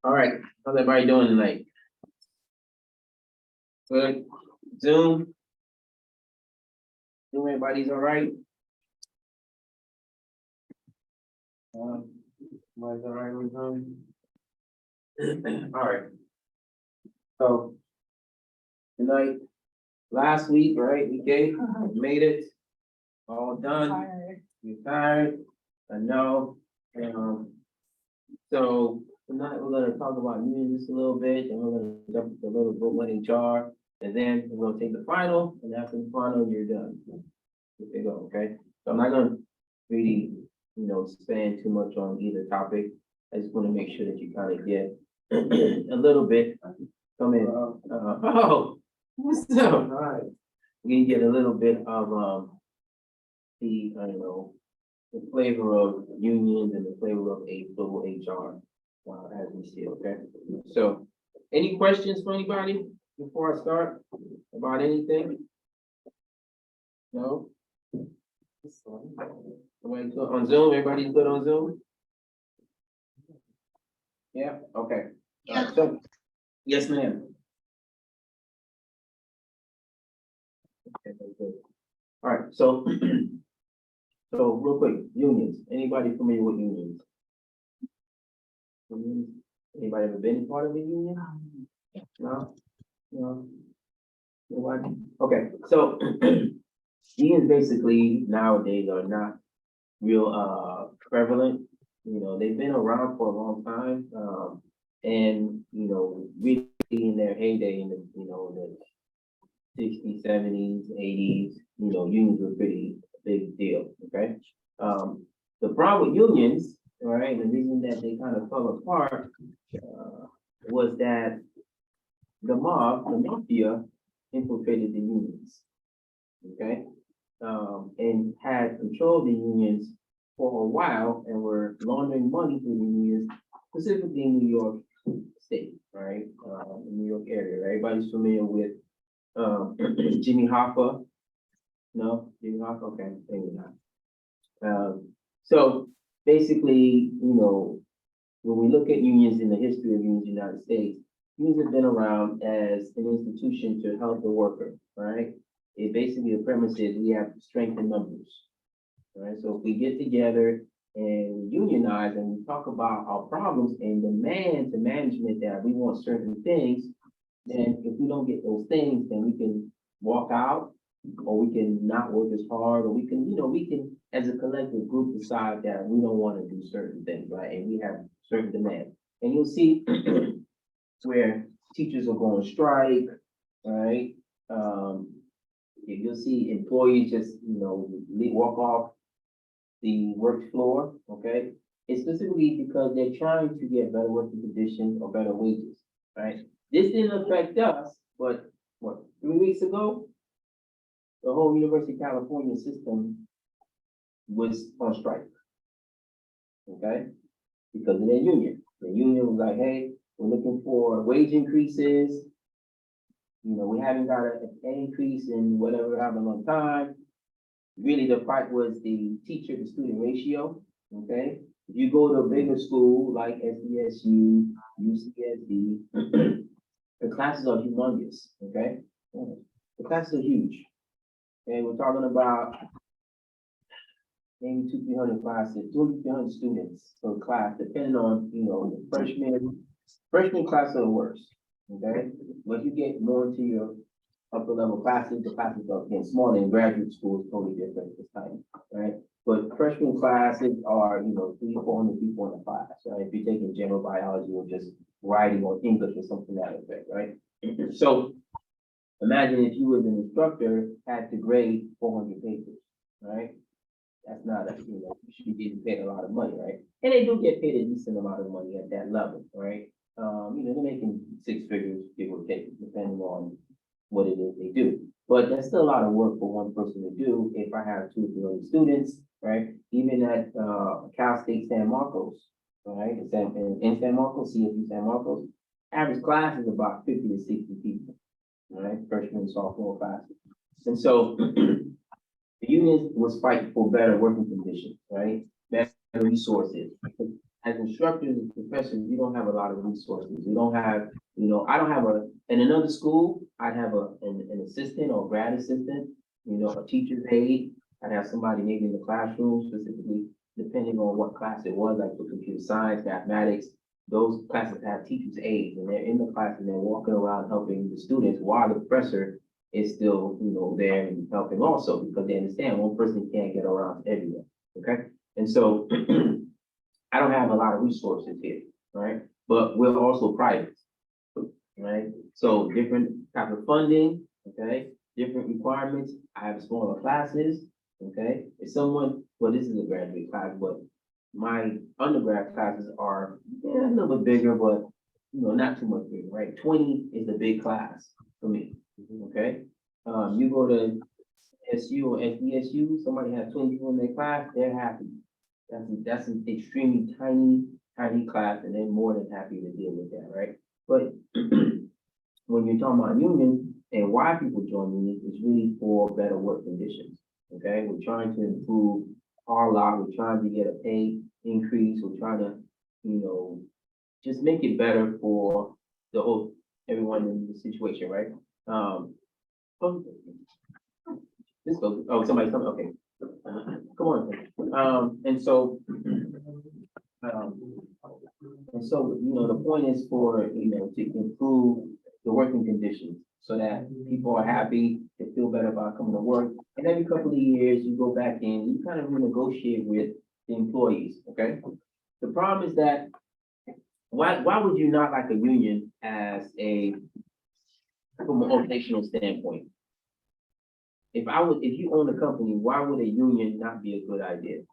All right, how's everybody doing tonight? Good. Zoom? Everybody's all right? Everybody's all right with Zoom? All right. So tonight, last week, right, we made it, all done. You're tired, I know. So tonight we're gonna talk about unions just a little bit, and we're gonna jump to a little bit with HR, and then we're gonna take the final, and after the final, you're done. There you go, okay? So I'm not gonna really, spend too much on either topic. I just wanna make sure that you kind of get a little bit, come in, what's up? All right. We get a little bit of, the flavor of unions and the flavor of a global HR, as we see, okay? So, any questions for anybody before I start about anything? No? Everybody good on Zoom? Everybody's good on Zoom? Yeah, okay. So, yes, ma'am. Okay, good. All right, so, so real quick, unions. Anybody familiar with unions? Unions? Anybody ever been part of a union? No? No? Nobody? Okay, so unions basically nowadays are not real prevalent. They've been around for a long time. And really in their heyday in the 60s, 70s, 80s, unions were pretty big deal, okay? The problem with unions, all right, the reason that they kind of fell apart was that the mafia infiltrated the unions, okay? And had controlled the unions for a while and were laundering money through the unions, specifically in New York State, right? In New York area, right? Everybody's familiar with Jimmy Hoffa? No? Jimmy Hoffa? Okay, maybe not. So basically, when we look at unions in the history of unions in the United States, unions have been around as an institution to help the worker, right? It basically, the premise is we have strength in numbers, right? So if we get together and we unionize and we talk about our problems and demand to management that we want certain things, then if we don't get those things, then we can walk out, or we can not work as hard, or we can, as a collective group, decide that we don't want to do certain things, right? And we have certain demands. And you'll see where teachers are going to strike, right? You'll see employees just, walk off the work floor, okay? It's specifically because they're trying to get better working conditions or better wages, right? This didn't affect us, but what, 3 weeks ago, the whole University of California system was on strike, okay? Because of their union. The union was like, hey, we're looking for wage increases. We haven't got an increase in whatever, however long time. Really, the fight was the teacher to student ratio, okay? If you go to a bigger school like SDSU, UCSD, the classes are humongous, okay? The classes are huge. And we're talking about maybe 200-300 classes, 200-300 students per class, depending on, the freshman class are the worst, okay? But you get more into your upper level classes, the classes are getting smaller, and graduate school is totally different this time, right? But freshman classes are, 300-400 people in a class, right? If you're taking general biology or just writing or English or something that effect, right? So imagine if you as an instructor had to grade 400 papers, right? That's not you should be getting paid a lot of money, right? And they do get paid a decent amount of money at that level, right? They're making 6 figures, give or take, depending on what it is they do. But that's still a lot of work for one person to do if I have 200-300 students, right? Even at Cal State San Marcos, right? In San Marcos, CSU San Marcos, average class is about 50 to 60 people, right? Freshman, sophomore classes. And so the union was fighting for better working conditions, right? Better resources. as instructors and professors, we don't have a lot of resources. We don't have, I don't have in another school, I'd have an assistant or grad assistant, a teacher's aide. I'd have somebody maybe in the classroom specifically, depending on what class it was, like for computer science, mathematics. Those classes have teachers' aides, and they're in the class and they're walking around helping the students while the professor is still, there and helping also, because they understand one person can't get around everywhere, okay? And so I don't have a lot of resources here, right? But we're also private, right? So different type of funding, okay? Different requirements. I have smaller classes, okay? If someone, well, this is a graduate class, but my undergrad classes are a little bit bigger, but not too much bigger, right? 20 is a big class for me, okay? You go to SU or SDSU, somebody has 20 people in their class, they're happy. That's an extremely tiny class, and they're more than happy to deal with that, right? But when you're talking about union and why people join unions, it's really for better work conditions. Okay, we're trying to improve our lot, we're trying to get a pay increase, we're trying to, just make it better for the whole everyone in the situation, right? This goes, somebody's coming, okay. Come on. And so, the point is for, to improve the working conditions so that people are happy, they feel better about coming to work. And every couple of years, you go back in, you kind of renegotiate with the employees, okay? The problem is that, why would you not like a union from an organizational standpoint? If you own a company, why would a union not be a good idea?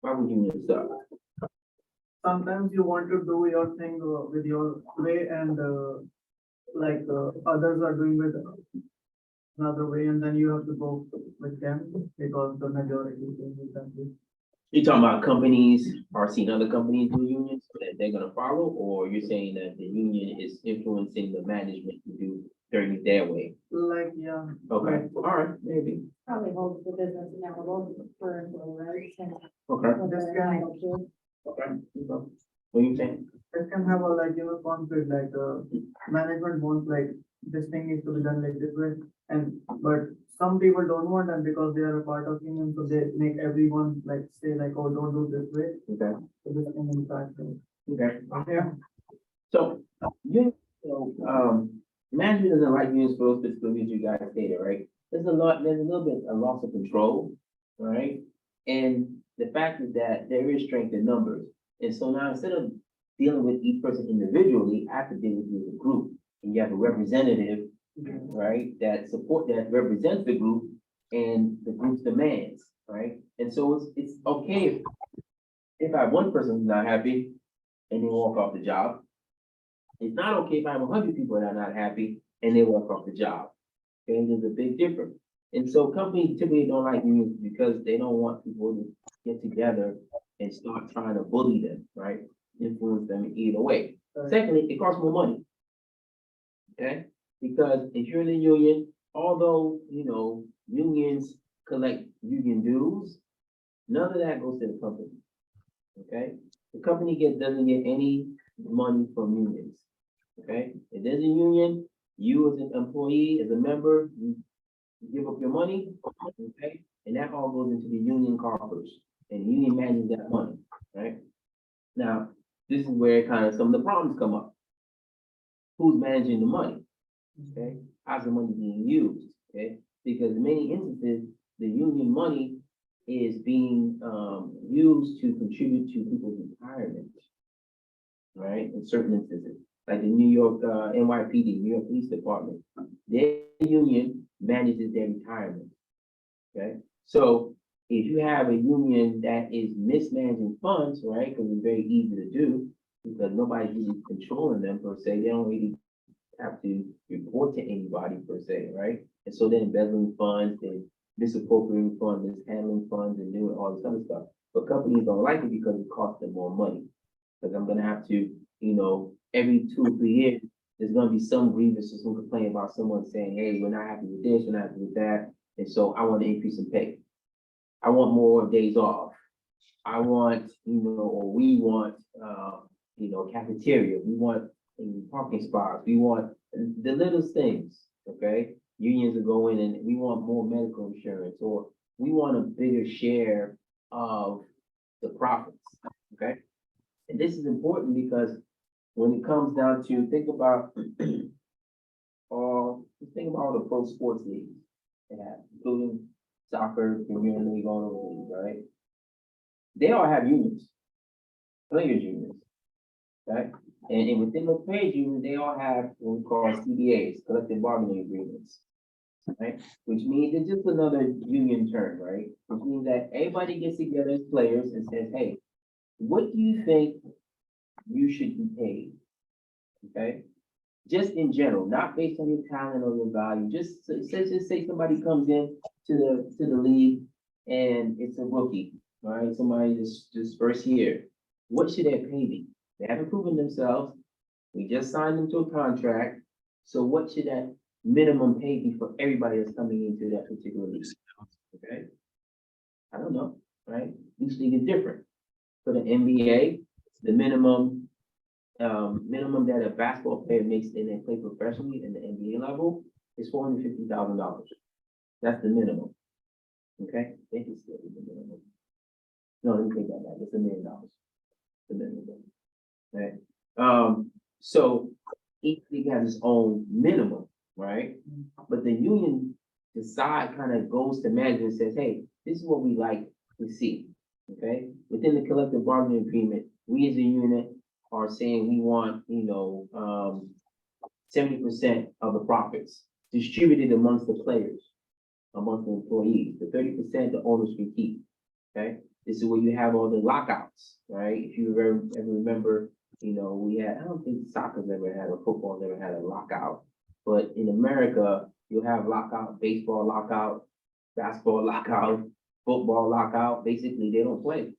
Why would unions suck? Sometimes you want to do your thing with your way, and others are doing with another way, and then you have to go with them because the majority is doing with them. You're talking about companies are seeing other companies do unions that they're gonna follow, or you're saying that the union is influencing the management to do things their way? Yeah. Okay, all right, maybe. Probably holds the business and never holds it for employees and. Okay, Okay. what do you think? It can have a conflict, management wants this thing needs to be done like this way, but some people don't want them because they are a part of union, so they make everyone say oh, don't do this way. Okay. So this can impact them. Okay. Yeah. So, management doesn't like unions for those specific reasons you guys stated, right? There's a little bit of loss of control, right? And the fact is that there is strength in numbers. And so now instead of dealing with each person individually, I have to deal with you as a group. And you have a representative, right, that represents the group and the group's demands, right? And so it's okay if I have one person who's not happy and they walk off the job. It's not okay if I have 100 people that are not happy and they walk off the job. Okay, there's a big difference. And so companies typically don't like unions because they don't want people to get together and start trying to bully them, right? Influence them either way. Secondly, it costs more money. Okay, because if you're in a union, although, unions collect union dues, none of that goes to the company. Okay, the company doesn't get any money from unions. Okay, if there's a union, you as an employee, as a member, you give up your money, okay, and that all goes into the union coffers, and the union manages that money, right? Now, this is where kind of some of the problems come up. Who's managing the money? Okay, how's the money being used? Okay, because in many instances, the union money is being used to contribute to people's retirement, right? In certain instances, like the New York NYPD, New York Police Department, their union manages their retirement. Okay, so if you have a union that is mismanaging funds, right, because it's very easy to do, because nobody's really controlling them per se, they don't really have to report to anybody per se, right? And so they're embezzling funds, they're misappropriating funds, mishandling funds, and doing all this other stuff. But companies don't like it because it costs them more money. Because I'm gonna have to, every 2 or 3 years, there's gonna be some grievance or some complaint about someone saying, hey, we're not happy with this, we're not happy with that. And so I want to increase in pay. I want more days off. I want, or we want, cafeteria. We want parking spots. We want the littlest things, okay? Unions will go in and we want more medical insurance, or we want a bigger share of the profits, okay? And this is important because when it comes down to, think about all the pro sports leagues they have, including soccer, Premier League, all those leagues, right? They all have unions, players unions, right? And within the players unions, they all have what we call CBAs, collective bargaining agreements, right? Which means it's just another union term, right? Which means that everybody gets together as players and says, hey, what do you think you should be paid? Okay? Just in general, not based on your talent or your value, just say somebody comes in to the league and it's a rookie, all right? Somebody just first year. What should they pay me? They haven't proven themselves. We just signed them to a contract. So what should that minimum pay be for everybody that's coming into that particular league? Okay? I don't know, right? Each league is different. For the NBA, the minimum that a basketball player makes and they play professionally in the NBA level is $450,000. That's the minimum. Okay, they can still be the minimum. No, let me take that back. It's $1 million. The minimum. Right. So each league has its own minimum, right? But the union decide kind of goes to management and says, hey, this is what we like to see. Okay, within the collective bargaining agreement, we as a unit are saying we want, 70% of the profits distributed amongst the players, amongst the employees. The 30% the owners can keep. Okay, this is where you have all the lockouts, right? If you ever remember, we had, I don't think soccer's ever had or football's ever had a lockout, but in America, you'll have lockout, baseball lockout, basketball lockout, football lockout. Basically, they don't play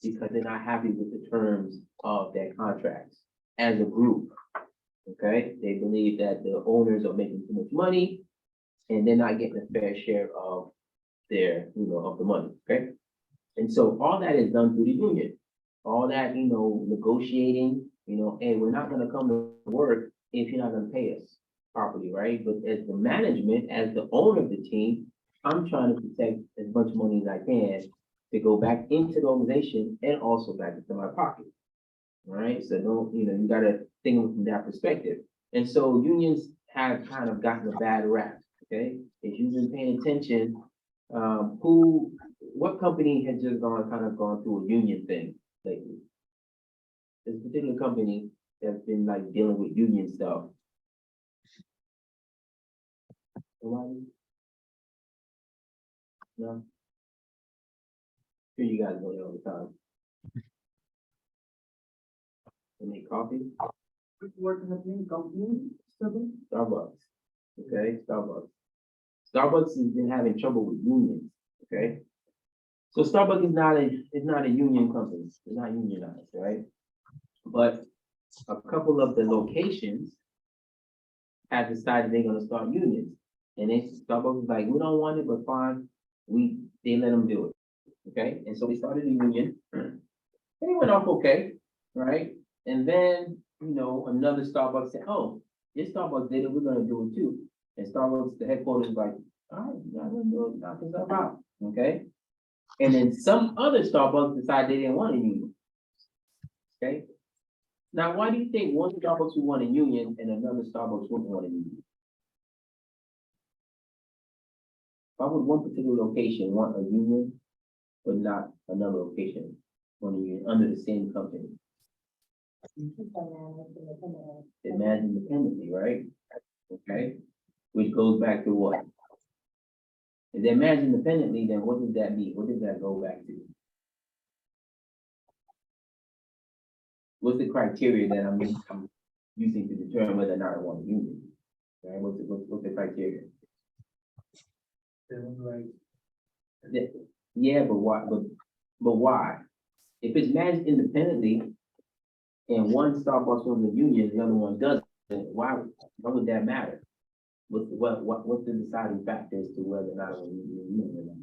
because they're not happy with the terms of their contracts as a group. Okay, they believe that the owners are making too much money and they're not getting a fair share of their, of the money. Okay, and so all that is done through the union. All that, negotiating, hey, we're not going to come to work if you're not going to pay us properly, right? But as the management, as the owner of the team, I'm trying to protect as much money as I can to go back into the organization and also back into my pocket. All right, so don't, you gotta think of it from that perspective. And so unions have kind of gotten a bad rap, okay? If you've been paying attention, what company has just gone through a union thing lately? There's a particular company that's been like dealing with union stuff. Nobody? No? Sure, you guys go there all the time. They make coffee? What happening, company, Stubborn? Starbucks. Okay, Starbucks. Starbucks has been having trouble with unions, okay? So Starbucks is not a union company. It's not unionized, right? But a couple of the locations have decided they're gonna start unions. And Starbucks was like, we don't want it, but fine, they let them do it, okay? And so we started a union, and it went off okay, right? And then, another Starbucks said, oh, this Starbucks did it, we're gonna do it too. And Starbucks, the headquarters was like, all right, you're not gonna do it, knock yourself out, okay? And then some other Starbucks decided they didn't want a union. Okay? Now, why do you think one Starbucks would want a union and another Starbucks wouldn't want a union? Why would one particular location want a union, but not another location want a union under the same company? They manage independently, right? Okay, which goes back to what? If they manage independently, then what does that mean? What does that go back to? What's the criteria that I'm using to determine whether or not I want a union? Right? What's the criteria? Yeah, but why? But why? If it's managed independently, and one Starbucks wants a union, the other one doesn't, why would that matter? what's the deciding factor as to whether or not I want to be a union or not?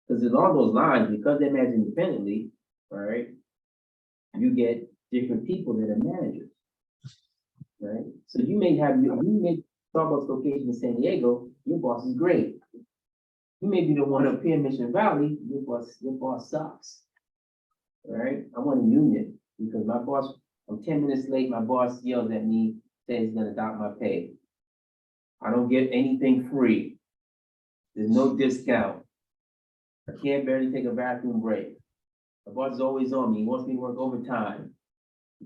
Because along those lines, because they're managed independently, all right, you get different people that are managers, right? So you may Starbucks location in San Diego, your boss is great. You may be the one up here in Mission Valley, your boss sucks. All right, I want a union because my boss, I'm 10 minutes late, my boss yells at me, says he's gonna dock my pay. I don't get anything free. There's no discount. I can't barely take a bathroom break. My boss is always on me. He wants me to work overtime,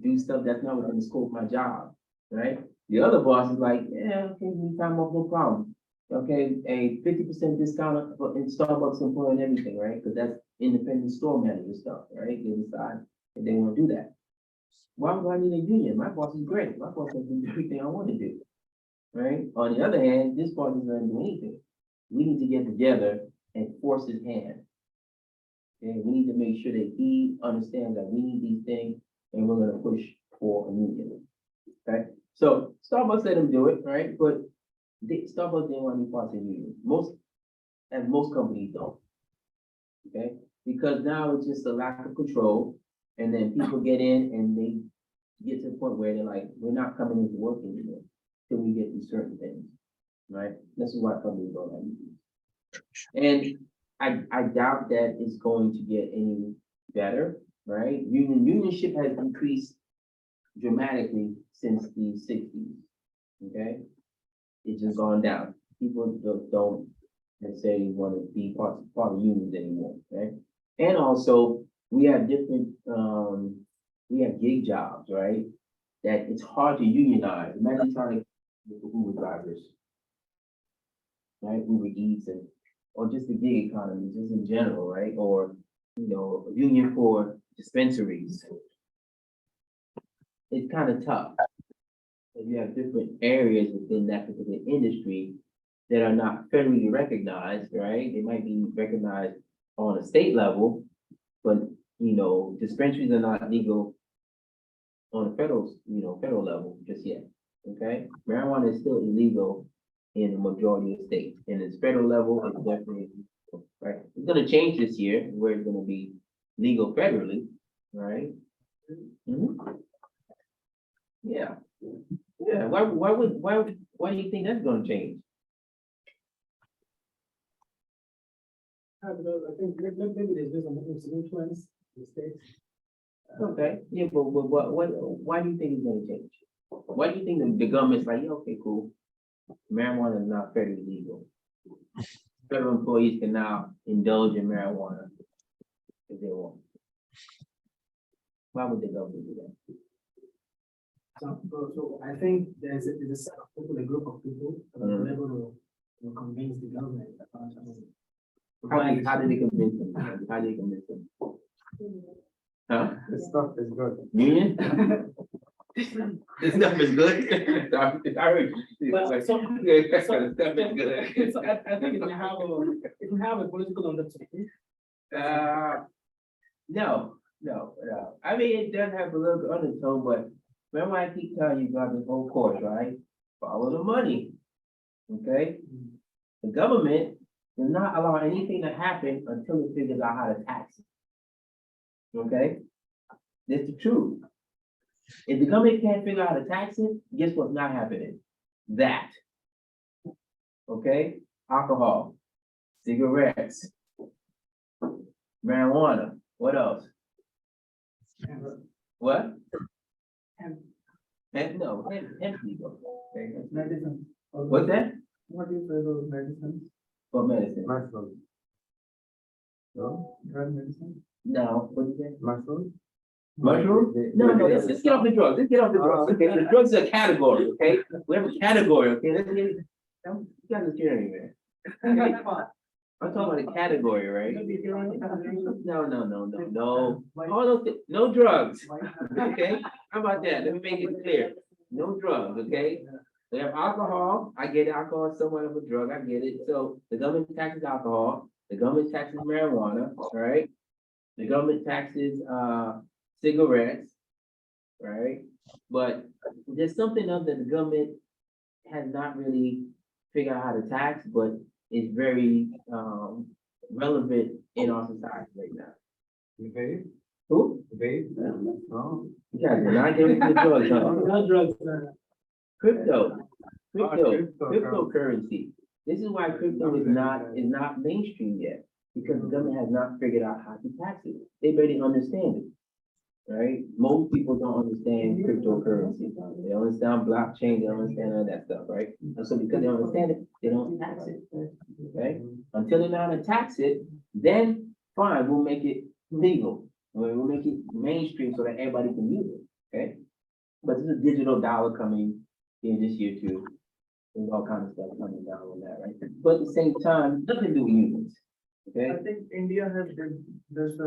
do stuff that's not within the scope of my job, right? The other boss is like, yeah, okay, need time off, no problem. Okay, a 50% discount in Starbucks employee and everything, right? Because that's independent store manager stuff, right? They decide if they want to do that. Why do I need a union? My boss is great. My boss doesn't do everything I want to do, right? On the other hand, this boss doesn't do anything. We need to get together and force his hand. And we need to make sure that he understands that we need these things and we're gonna push for a union. Okay, so Starbucks let him do it, right? But Starbucks didn't want to be part of the union. Most companies don't. Okay, because now it's just a lack of control, and then people get in and they get to the point where they're like, we're not coming into work anymore till we get these certain things, right? This is why companies don't have unions. And I doubt that it's going to get any better, right? Unionship has increased dramatically since the 60s, okay? It's just gone down. People don't necessarily want to be part of unions anymore, right? And also, we have different, we have gig jobs, right? That it's hard to unionize. Imagine trying to get the Uber drivers, right? Uber Eats or just the gig economy, just in general, right? Or, a union for dispensaries. It's kind of tough. You have different areas within that particular industry that are not federally recognized, right? They might be recognized on a state level, but, dispensaries are not legal on a federal level just yet, okay? Marijuana is still illegal in the majority of states, and its federal level is definitely, right? It's gonna change this year, where it's gonna be legal federally, right? Mhm. Yeah, yeah, why do you think that's gonna change? Because I think maybe there's been some influence in the states. Okay, yeah, but why do you think it's gonna change? Why do you think the government's like, yeah, okay, cool, marijuana is not federally legal? Federal employees can now indulge in marijuana if they want. Why would the government do that? So I think there's a set of people, a group of people that are able to convince the government about something. How did they convince them? How did they convince them? Huh? This stuff is good. Union? This stuff is good. I heard you. Well, Like, so- this stuff is good. So I think it can have a political undertone. No. I mean, it does have a little undertone, but remember I keep telling you about this whole course, right? Follow the money. Okay? The government does not allow anything to happen until it figures out how to tax it. Okay? That's the truth. If the government can't figure out how to tax it, guess what's not happening? That. Okay? Alcohol, cigarettes, marijuana. What else? What? No, hemp legal. Okay. Medicine. What's that? What do you say about medicine? What medicine? Mushroom. No, drug medicine. No, what is that? Mushroom. Mushroom? No, let's get off the drugs. Let's get off the drugs. Okay, the drugs are a category. Okay, we have a category. Okay, you guys are scaring me, man. I'm talking about a category, right? No. No drugs. Okay, how about that? Let me make it clear. No drugs. Okay. We have alcohol. I get it. Alcohol is somewhat of a drug. I get it. So the government taxes alcohol. The government taxes marijuana. All right. The government taxes cigarettes. right? But there's something else that the government has not really figured out how to tax, but is very, relevant in our society right now. Vape, Who? vape. Oh, you guys are not getting to the drugs, huh? Not drugs, Crypto, crypto, crypto, cryptocurrency. This is why crypto is not mainstream yet, because the government has not figured out how to tax it. They barely understand it, right? Most people don't understand cryptocurrency. They don't understand blockchain, they don't understand all that stuff, right? And so because they don't understand it, they don't tax it, okay? Until they know how to tax it, then fine, we'll make it legal. We'll make it mainstream so that everybody can use it, okay? But there's a digital dollar coming in this year too. There's all kinds of stuff coming down on that, right? But at the same time, nothing to do with unions, okay? I think India has this,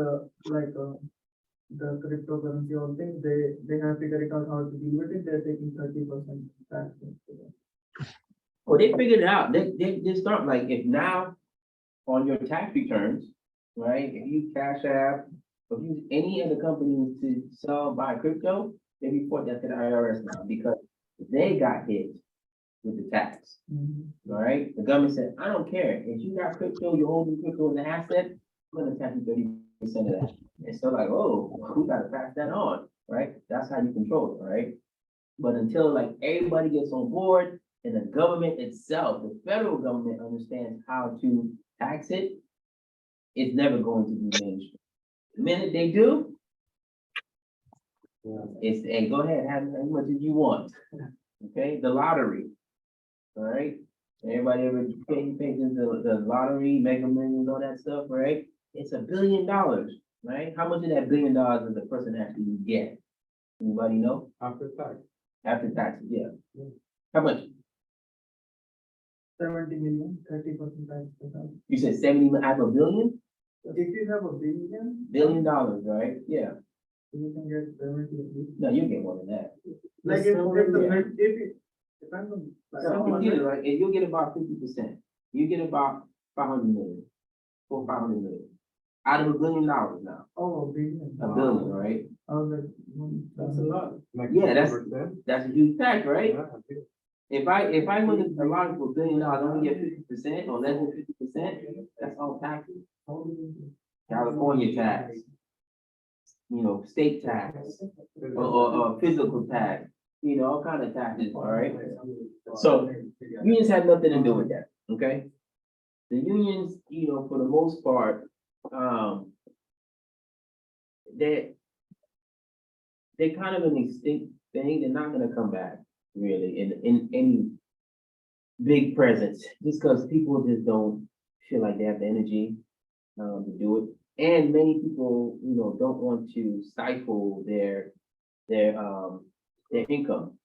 like, the cryptocurrency or thing, they have figured it out how to deal with it, they're taking 30% tax. Well, they figured it out. They start like if now on your tax returns, right? If you cash app, if you use any other company to sell buy crypto, they report that to the IRS now because they got hit with the tax. All right, the government said, I don't care, if you got crypto, you're holding crypto as an asset, I'm gonna tax you 30% of that. And so like, oh, we gotta pass that on, right? That's how you control it, right? But until like everybody gets on board and the government itself, the federal government understands how to tax it, it's never going to be mainstream. The minute they do, it's, hey, go ahead, have as much as you want, okay? The lottery, all right? Everybody ever pay attention to the lottery, Mega Millions, all that stuff, right? It's $1 billion, right? How much of that $1 billion does the person actually get? Anybody know? After tax. After taxes, yeah. How much? 70 million, 30% tax. You said 70, out of $1 billion? If you have a billion. $1 billion, right? Yeah. You can get 70 at least. No, you get more than that. Like if it depends on. like, So someone- you get it, like, if you get about 50%, you get about 500 million, 500 million. Out of $1 billion now, Oh, a billion. $1 billion, right? I was like, That's a lot. Like Yeah, that's- 50%. That's a huge tax, right? Yeah, If I win a lot for $1 billion, I only get 50% or less than 50%, that's all taxes. California tax, you know, state tax, or physical tax, you know, all kind of taxes, all right? So, unions have nothing to do with that, okay? The unions, you know, for the most part, they're kind of an extinct thing, they're not gonna come back, really, in any big presence, just because people just don't feel like they have the energy, to do it. And many people, you know, don't want to stifle their income,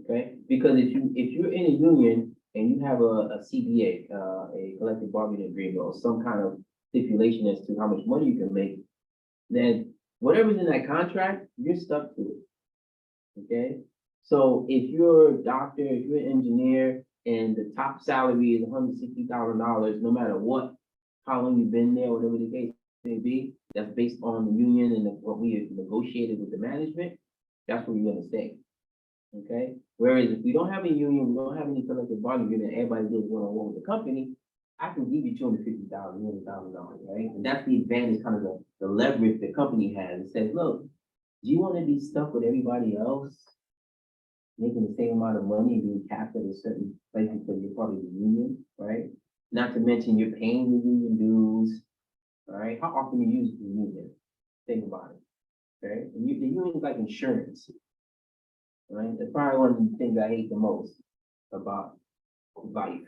okay? Because if you're in a union and you have a CBA, a collective bargaining agreement, or some kind of stipulation as to how much money you can make, then whatever's in that contract, you're stuck to it, okay? So if you're a doctor, if you're an engineer, and the top salary is $160,000, no matter what, how long you've been there, whatever the case may be, that's based on the union and what we have negotiated with the management, that's where you're gonna stay. Okay, whereas if we don't have a union, we don't have any collective bargaining agreement, everybody does one-on-one with the company, I can give you $250,000, $300,000, right? And that's the advantage, kind of the leverage the company has. It says, look, do you wanna be stuck with everybody else? Making the same amount of money, being capped at a certain place because you're part of the union, right? Not to mention you're paying the union dues, all right? How often do you use the union? Think about it, okay? The union is like insurance, right? It's probably one of the things I hate the most about life,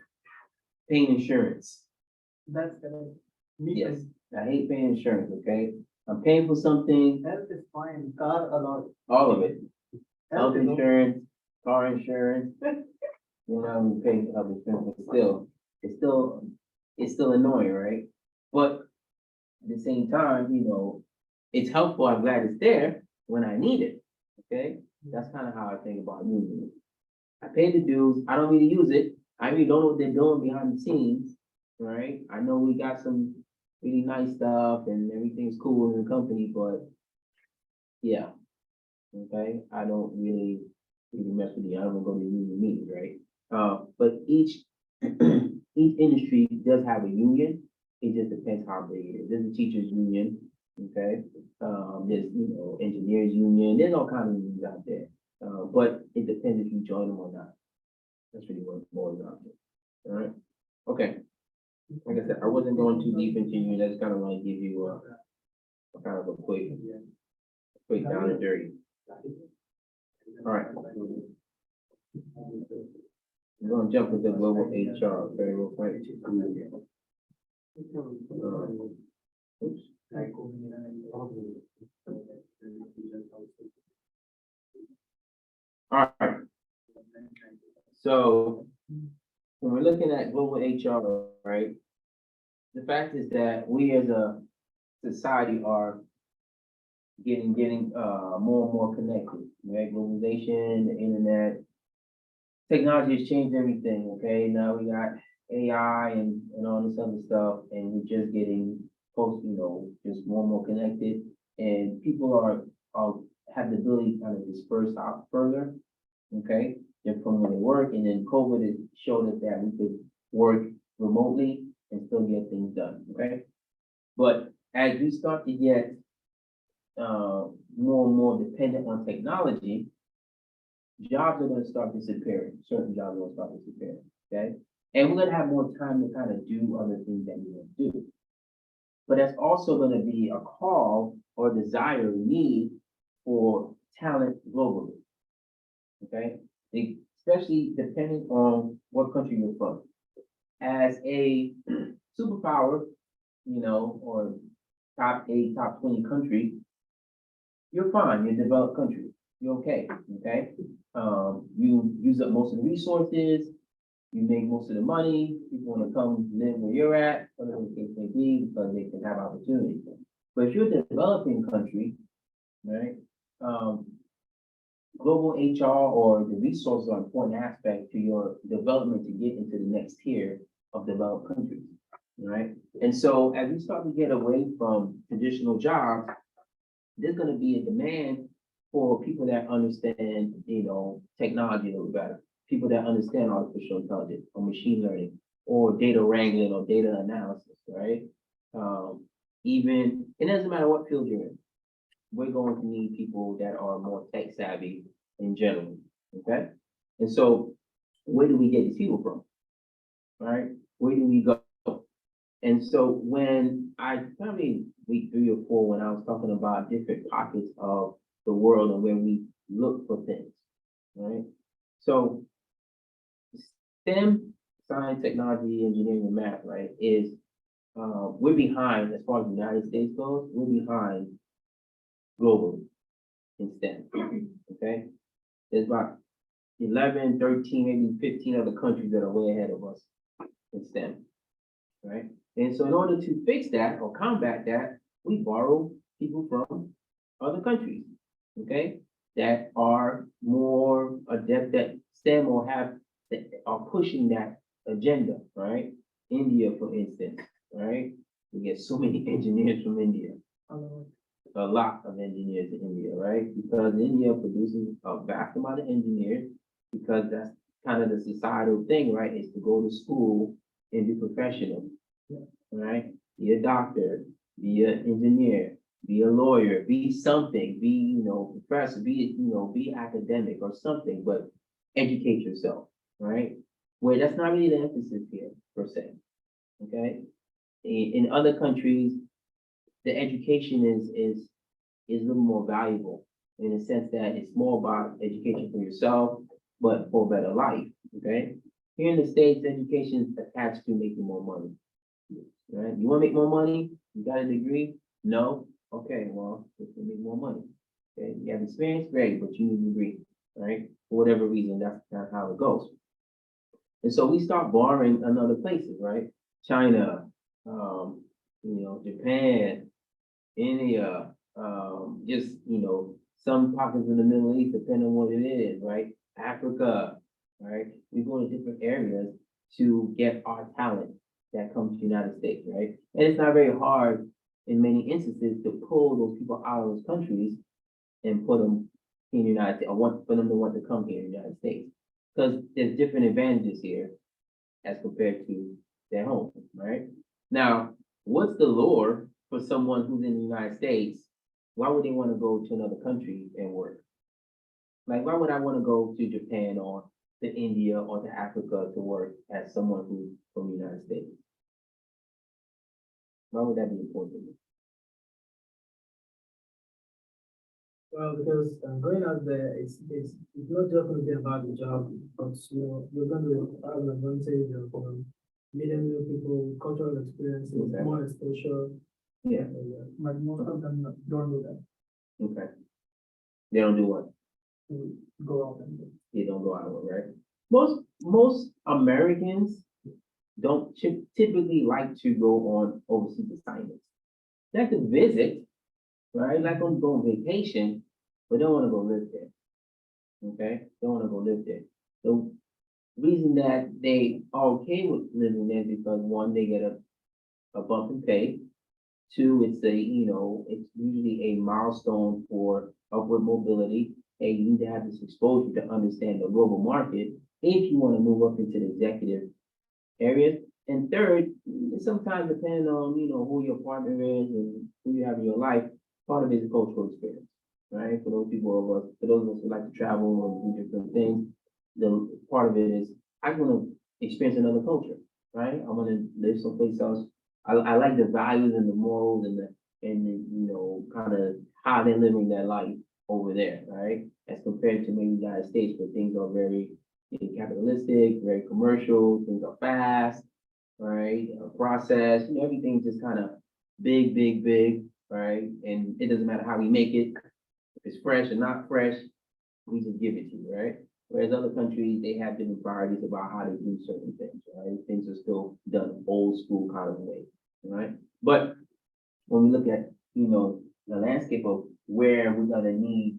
paying insurance. That's correct. Me Yes, too. I hate paying insurance, okay? I'm paying for something, Health is fine, car a lot. all of it, health Health is insurance, car insurance, you know, we pay for health insurance, but it's still annoying, right? But at the same time, you know, it's helpful, I'm glad it's there when I need it, okay? That's kind of how I think about using it. I pay the dues, I don't really use it, I really don't know what they're doing behind the scenes, right? I know we got some really nice stuff and everything's cool in the company, but yeah. Okay, I don't really mess with the, I don't go to union meetings, right? But each, each industry does have a union. It just depends how big it is. There's a teachers union, okay? There's, engineers union, there's all kinds of unions out there. But it depends if you join them or not. That's really what it boils down to, all right? Okay. Like I said, I wasn't going too deep into you, I just kind of want to give you a kind of a quick down and dirty. All right. We're gonna jump into global HR, okay, real quick. Oops. All right, so when we're looking at global HR, right? The fact is that we as a society are getting more and more connected, right? Globalization, the internet, technology has changed everything, okay? Now we got AI and all this other stuff, and we're just getting close, just more and more connected. And people are have the ability to kind of disperse out further, okay? Than from where they work, and then COVID has showed us that we could work remotely and still get things done, okay? But as we start to get more and more dependent on technology, jobs are gonna start disappearing, certain jobs are gonna start disappearing, okay? And we're gonna have more time to kind of do other things that we want to do. But that's also gonna be a call or desire, need for talent globally, okay? Especially depending on what country you're from. As a superpower, or top 8, top 20 country, you're fine, you're a developed country, you're okay, okay? You use up most of the resources, you make most of the money, people wanna come live where you're at, whatever the case may be, because they can have opportunities. But if you're a developing country, right, global HR or the resources are an important aspect to your development to get into the next tier of developed countries, right? And so as we start to get away from traditional jobs, there's gonna be a demand for people that understand, technology a little better. People that understand artificial intelligence or machine learning or data wrangling or data analysis, right? Even, it doesn't matter what field you're in, we're going to need people that are more tech savvy in general, okay? And so where do we get these people from, right? Where do we go? And so when probably week 3 or 4, when I was talking about different pockets of the world and where we look for things, right? So STEM, science, technology, engineering, and math, right, is we're behind as far as the United States goes, we're behind globally in STEM, okay? There's about 11, 13, maybe 15 other countries that are way ahead of us in STEM, right? And so in order to fix that or combat that, we borrow people from other countries, okay? That are more adept at STEM or that are pushing that agenda, right? India, for instance, right? We get so many engineers from India. A lot of engineers in India, right? Because India produces a vast amount of engineers, because that's kind of the societal thing, right? Is to go to school and be professional, right? Be a doctor, be an engineer, be a lawyer, be something, be, professor, be academic or something, but educate yourself, right? Where that's not really the emphasis here, per se, okay? In other countries, the education is a little more valuable in the sense that it's more about education for yourself, but for a better life, okay? Here in the States, education is attached to making more money, right? You wanna make more money? You got a degree? No? Okay, well, you can make more money. Okay, you have experience, great, but you need a degree, right? For whatever reason, that's kind of how it goes. And so we start borrowing in other places, right? China, Japan, India, just, some pockets in the Middle East, depending on what it is, right? Africa, right? We go to different areas to get our talent that comes to the United States, right? And it's not very hard in many instances to pull those people out of those countries and put them in the United States, I want for them to want to come here in the United States. Because there's different advantages here as compared to their home, right? Now, what's the lure for someone who's in the United States? Why would they want to go to another country and work? Like, why would I want to go to Japan or to India or to Africa to work as someone who's from the United States? Why would that be important to me? Well, because going out there, it's not just going to be about the job, but you're going to have an advantage of meeting new people, cultural experiences, Okay. more exposure. Yeah, But most of them don't do that, okay. They don't do what? to go out and do. They don't go out of it, right? Most Americans don't typically like to go on overseas assignments. They like to visit, right? Like on go on vacation, but don't want to go live there. Okay, don't want to go live there. The reason that they are okay with living there is because one, they get a bump in pay. Two, it's it's usually a milestone for upward mobility. Hey, you need to have this exposure to understand the global market if you want to move up into the executive areas. And third, it sometimes depends on, who your partner is and who you have in your life. Part of it is a cultural experience, right? For those of us who like to travel and do different things, the part of it is I want to experience another culture, right? I want to live someplace else. I like the values and the morals and kind of how they're living their life over there, right? As compared to maybe the United States where things are very capitalistic, very commercial, things are fast, right? Processed, everything's just kind of big, big, big, right? And it doesn't matter how we make it, if it's fresh or not fresh, we just give it to you, right? Whereas other countries, they have different priorities about how to do certain things, right? Things are still done old school kind of way, right? But when we look at, the landscape of where we're gonna need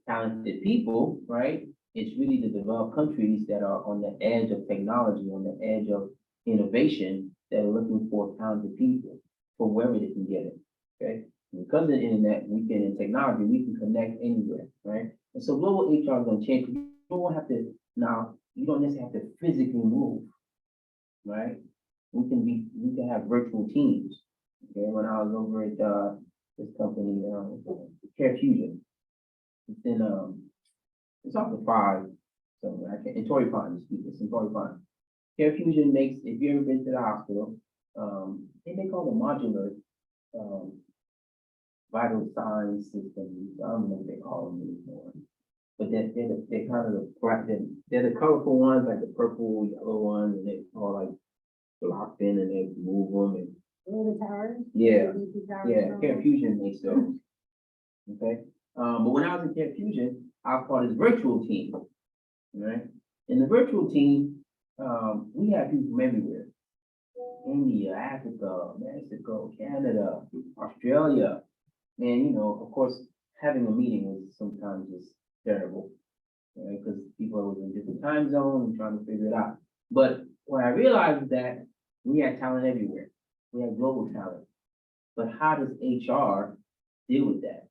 talented people, right? It's really the developed countries that are on the edge of technology, on the edge of innovation, that are looking for talented people from wherever they can get it, okay? And because of the internet, and technology, we can connect anywhere, right? And so global HR is gonna change. You don't have to, now, you don't necessarily have to physically move, right? We can have virtual teams. Okay, when I was over at this company, Care Fusion, it's in it's off the five, so I can't, in Torrey Pines, it's in Torrey Pines. Care Fusion makes, if you ever been to the hospital, they make all the modular vital signs systems. I don't know what they call them anymore. But they're kind of they're the colorful ones, like the purple, yellow ones, and they're all like locked in and they move them and The towers? yeah, The DC towers yeah, and all Care that? Fusion makes those. Okay, but when I was in Care Fusion, I was part of this virtual team, right? In the virtual team, we have people from everywhere. India, Africa, Mexico, Canada, Australia. And, of course, having a meeting is sometimes just terrible, right? Because people are in different time zones and trying to figure it out. But what I realized is that we have talent everywhere. We have global talent. But how does HR deal with that?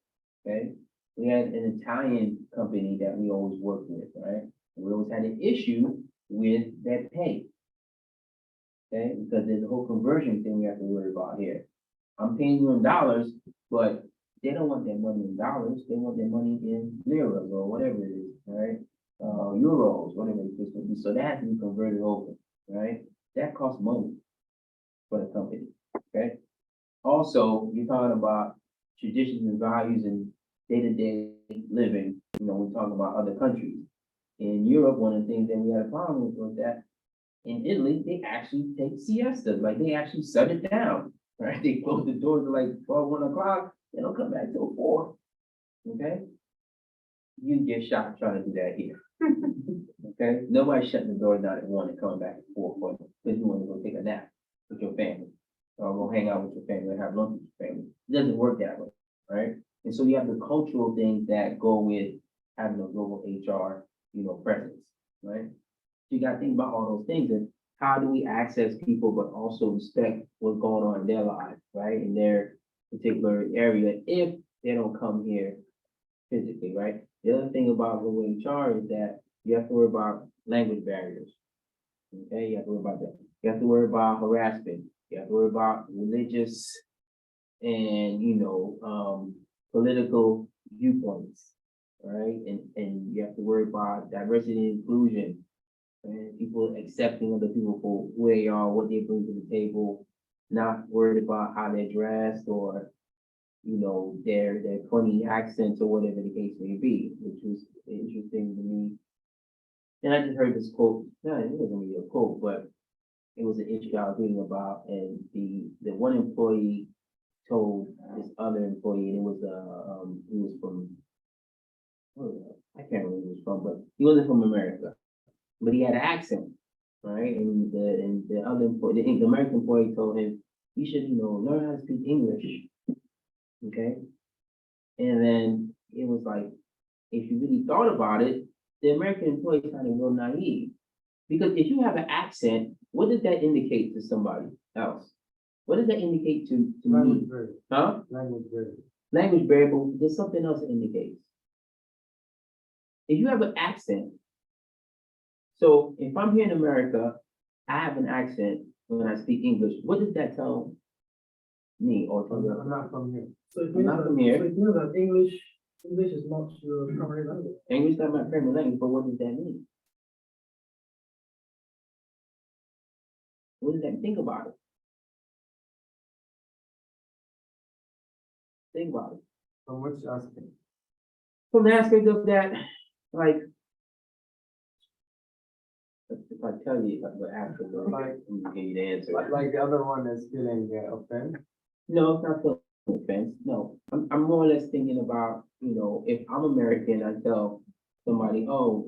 Okay? We had an Italian company that we always worked with, right? And we always had an issue with that pay. Okay, because there's a whole conversion thing we have to worry about here. I'm paying you in dollars, but they don't want their money in dollars. They want their money in liras or whatever it is, right? Euros, whatever it is. So that has to be converted over, right? That costs money for the company, okay? Also, you're talking about traditions and values and day-to-day living, we're talking about other countries. In Europe, one of the things that we had a problem with was that in Italy, they actually take siestas, like they actually shut it down, right? They close the doors at like 12, 1 o'clock, they don't come back till 4, okay? You get shot trying to do that here, okay? Nobody's shutting the door down at 1 and coming back at 4 because you want to go take a nap with your family or go hang out with your family or have lunch with your family. It doesn't work that way, right? And so you have the cultural things that go with having a global HR, presence, right? You got to think about all those things and how do we access people, but also respect what's going on in their lives, right? In their particular area, if they don't come here physically, right? The other thing about going HR is that you have to worry about language barriers. Okay, you have to worry about that. You have to worry about harassment. You have to worry about religious and, political viewpoints, right? And you have to worry about diversity and inclusion, and people accepting other people for who they are, what they bring to the table, not worried about how they're dressed or, their funny accents or whatever the case may be, which was interesting to me. And I just heard this quote, no, it wasn't really a quote, but it was an issue I was reading about, and the one employee told this other employee, and it was he was from, I can't remember where he was from, but he wasn't from America, but he had an accent, right? And the other employee, the American employee told him, you should, learn how to speak English, okay? And then it was like, if you really thought about it, the American employee is kind of real naive. Because if you have an accent, what does that indicate to somebody else? What does that indicate to me? Huh? Language barrier. Language barrier, but there's something else it indicates. If you have an accent, so if I'm here in America, I have an accent when I speak English, what does that tell me or tell I'm not from here. So it I'm means not that, from here. so it means that English is not your primary language. English is not my primary language, but what does that mean? What does that think about it? Think about it. From which aspect? From the aspect of that, like, if I tell you, but after the, Like- I'm gonna give you the answer. Like the other one is feeling offended. No, it's not feeling offense, no. I'm more or less thinking about, if I'm American, I tell somebody, oh,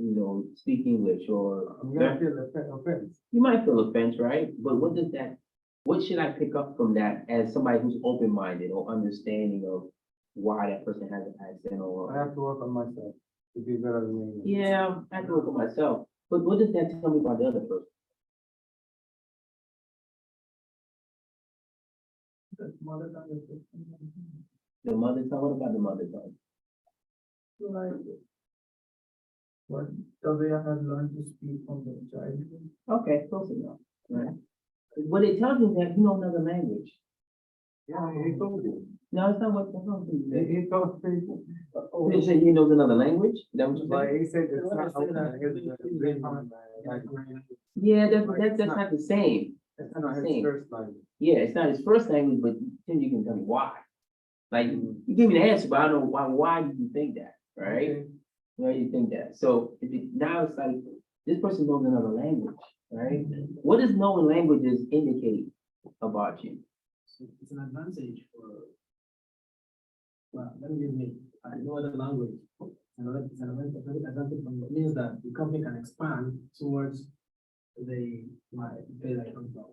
speak English, or I'm gonna feel offense. you might feel offense, right? But what should I pick up from that as somebody who's open-minded or understanding of why that person has an accent I or? have to work on myself to be better than me. Yeah, I have to look at myself, but what does that tell me about the other person? Mother tongue is The mother tongue, what about the mother tongue? like what the way I have learned to speak from the childhood. Okay, close enough, right? What it tells you is that you know another language. Yeah, he told you. No, it's not what, that's not what you said. He told people. You said he knows another language? Is that what you But said? he said it's When I not say that, open, his dream, Yeah, that's It's not- not the same. it's not his Same. first language. Yeah, it's not his first language, but then you can tell me why. Like, you give me the answer, but I don't know why do you think that, right? Okay. Why do you think that? So now it's like, this person knows another language, right? What does knowing languages indicate about you? It's an advantage for, well, let me give me, I know other language. It's an advantage from, it means that the company can expand towards my place I come from.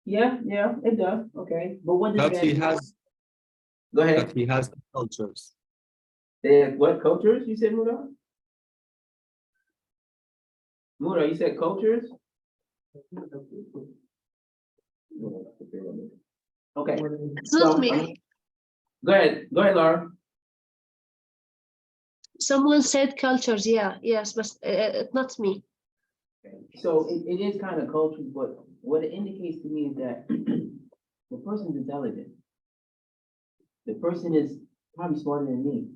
Yeah, it does, okay, but what does But that? he has, Go ahead. but he has cultures. What cultures, you said, Muda? Muda, you said cultures? Okay. It's so, not me. Go ahead, Laura. Someone said cultures, yeah, yes, but it's not me. So it is kind of culture, but what it indicates to me is that the person's intelligent. The person is probably smarter than me.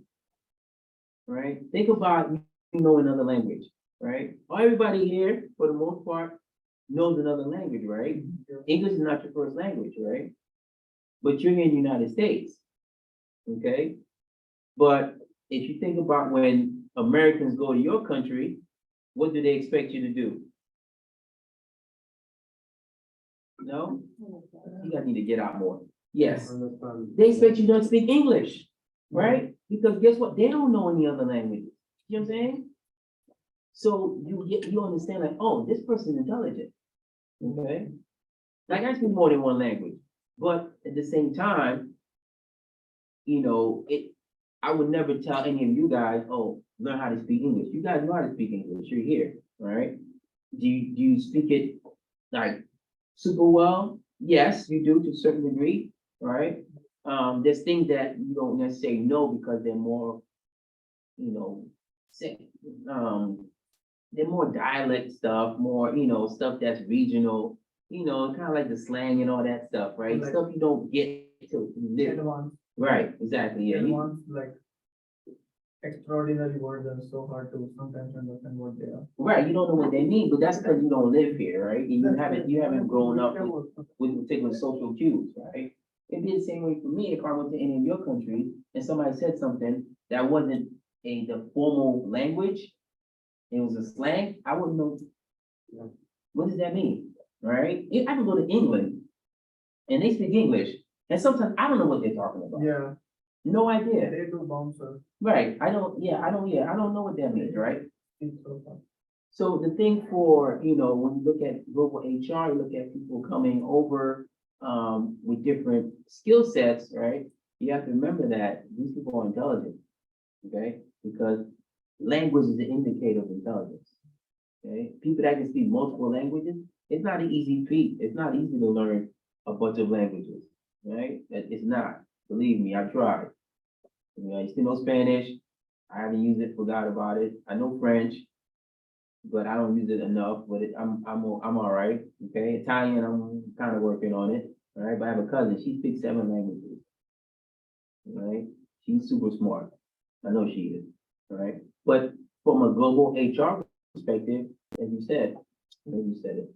Right? Think about you know another language, right? Everybody here, for the most part, knows another language, right? English is not your first language, right? But you're in the United States, okay? But if you think about when Americans go to your country, what do they expect you to do? No? You guys need to get out more. Yes, Understand. they expect you to speak English, right? Because guess what? They don't know any other languages. You know what I'm saying? So you understand like, oh, this person's intelligent. Okay? Like I speak more than one language, but at the same time, I would never tell any of you guys, oh, learn how to speak English. You guys know how to speak English. You're here, all right? Do you speak it like super well? Yes, you do to a certain degree, right? There's things that you don't necessarily know because they're more, say, they're more dialect stuff, more, stuff that's regional, kind of like the slang and all that stuff, right? Like- Stuff you don't get to live. Advanced, Right, exactly, yeah. advanced, like extraordinary words are so hard to sometimes understand what they are. Right, you don't know what they mean, but that's because you don't live here, right? And you haven't grown up with particular social cues, right? It'd be the same way for me if I went to any of your countries and somebody said something that wasn't the formal language, it was a slang, I wouldn't know. What does that mean, right? I can go to England and they speak English, and sometimes I don't know what they're talking about. Yeah, No idea. they do bouncer. Right, I don't know what that means, right? It's so fun. So the thing for, when you look at global HR, you look at people coming over with different skill sets, right? You have to remember that these people are intelligent, okay? Because language is an indicator of intelligence, okay? People that can speak multiple languages, it's not an easy feat. It's not easy to learn a bunch of languages, right? It's not. Believe me, I tried. I used to know Spanish. I haven't used it, forgot about it. I know French, but I don't use it enough, but I'm all right, okay? Italian, I'm kind of working on it, all right? But I have a cousin, she speaks 7 languages, right? She's super smart. I know she is, all right? But from a global HR perspective, as you said, maybe you said it,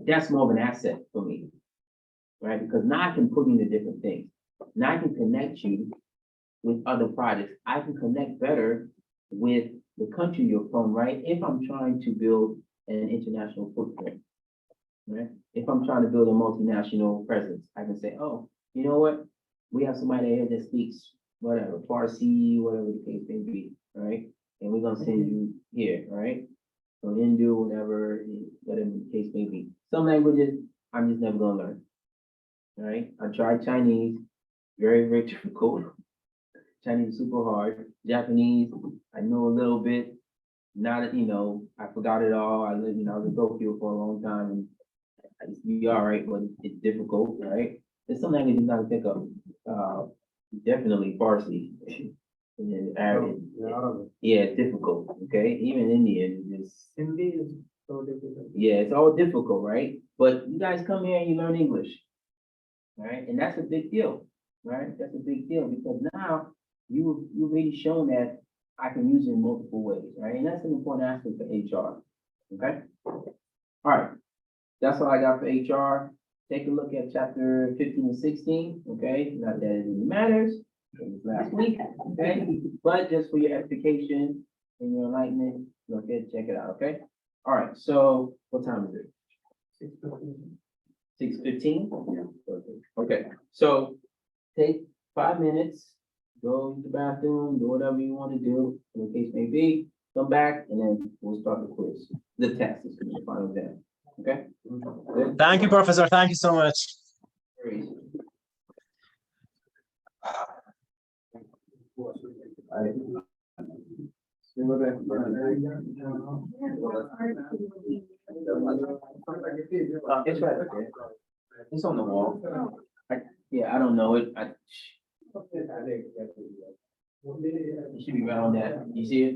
that's more of an asset for me, right? Because now I can put into different things. Now I can connect you with other projects. I can connect better with the country you're from, right? If I'm trying to build an international footprint, right? If I'm trying to build a multinational presence, I can say, oh, you know what? We have somebody here that speaks whatever, Farsi, whatever the case may be, right? And we're gonna send you here, right? So Hindu, whatever the case may be. Some languages I'm just never gonna learn, right? I tried Chinese, very, very difficult. Chinese is super hard. Japanese, I know a little bit. Not, I forgot it all. I lived, I was in Tokyo for a long time and I used to be all right, but it's difficult, right? There's some languages you gotta pick up. Definitely Farsi. And then Arabic. Yeah, it's difficult, okay? Even Indian is, Hindi is so difficult. yeah, it's all difficult, right? But you guys come here and you learn English, right? And that's a big deal, right? That's a big deal because now you've really shown that I can use it in multiple ways, right? And that's an important aspect for HR, okay? All right, that's all I got for HR. Take a look at chapter 15 and 16, okay? Not that it really matters, it was last week, okay? But just for your edification and your enlightenment, look at, check it out, okay? All right, so what time is it? 6:15? Okay, so take 5 minutes, go to the bathroom, do whatever you want to do, in the case may be, come back, and then we'll start the quiz, the test, is the final exam, okay? Good? Thank you, Professor. Thank you so much. Very easy. It's right there. It's on the wall. Yeah, I don't know it. It should be right on that. You see it?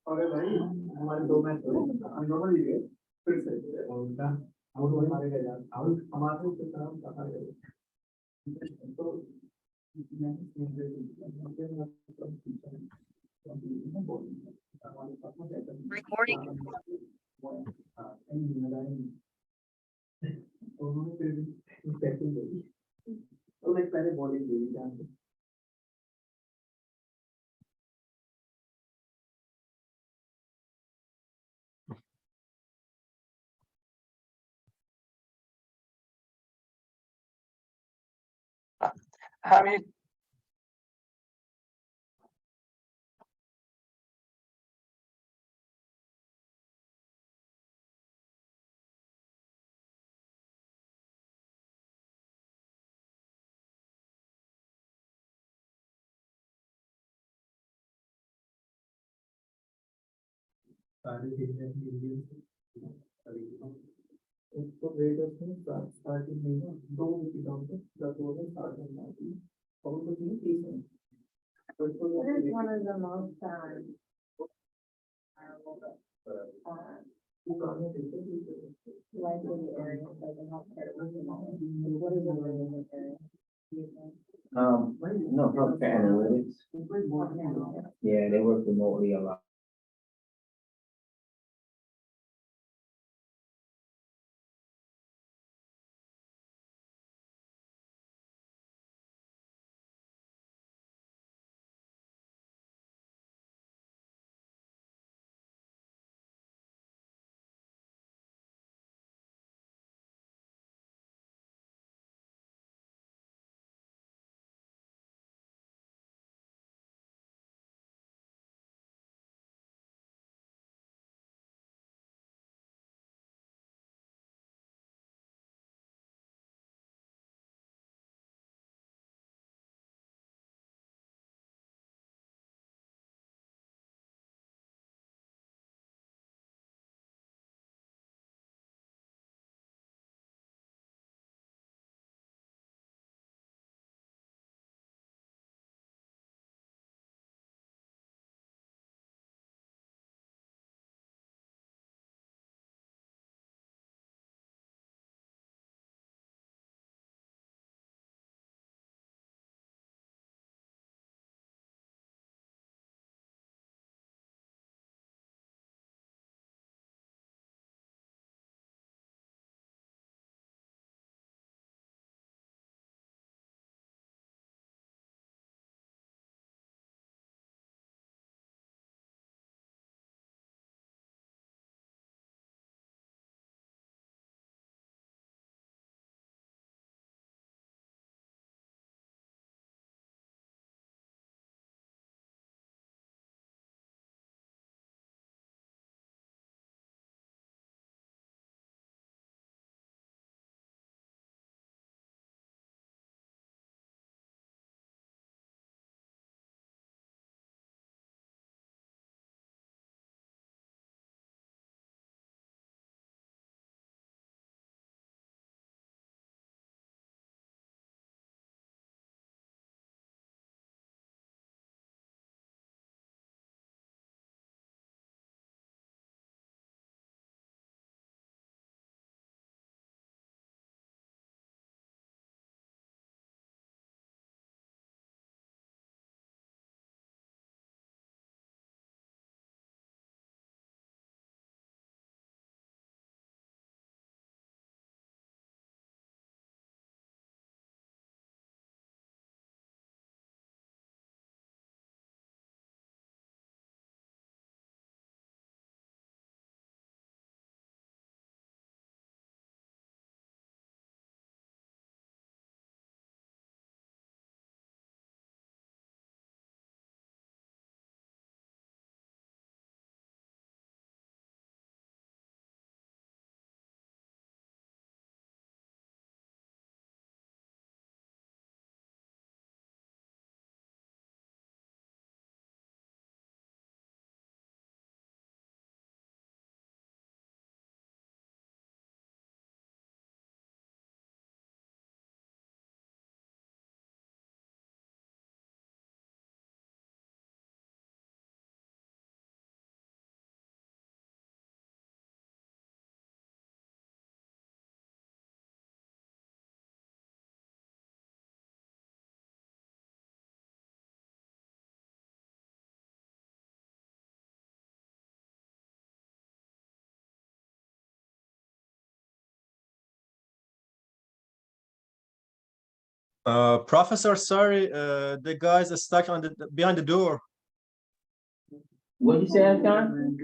अरे भाई हमारे 2 match हुए हम दोनों ही गए फिर से उनका आउट हो मारेगा यार आउट हमारे ऊपर काम कहा है तो Recording. उन्होंने फिर भी बैटिंग दी तो लाइक पहले बॉलिंग दी जान Hamid, सारे उसको वेट उसमें स्टार्टिंग में ना 2 वीक डाउन तक 10 स्टार्ट करना है और कुछ नहीं 30 तो इसको What is one of the most, वो करने देते हैं likely areas like in healthcare personnel? What is a really good area? Do you think? No, healthcare analytics. Okay. Yeah, they work remotely a lot. Professor, sorry, the guys are stuck on the behind the door. What'd you say, John?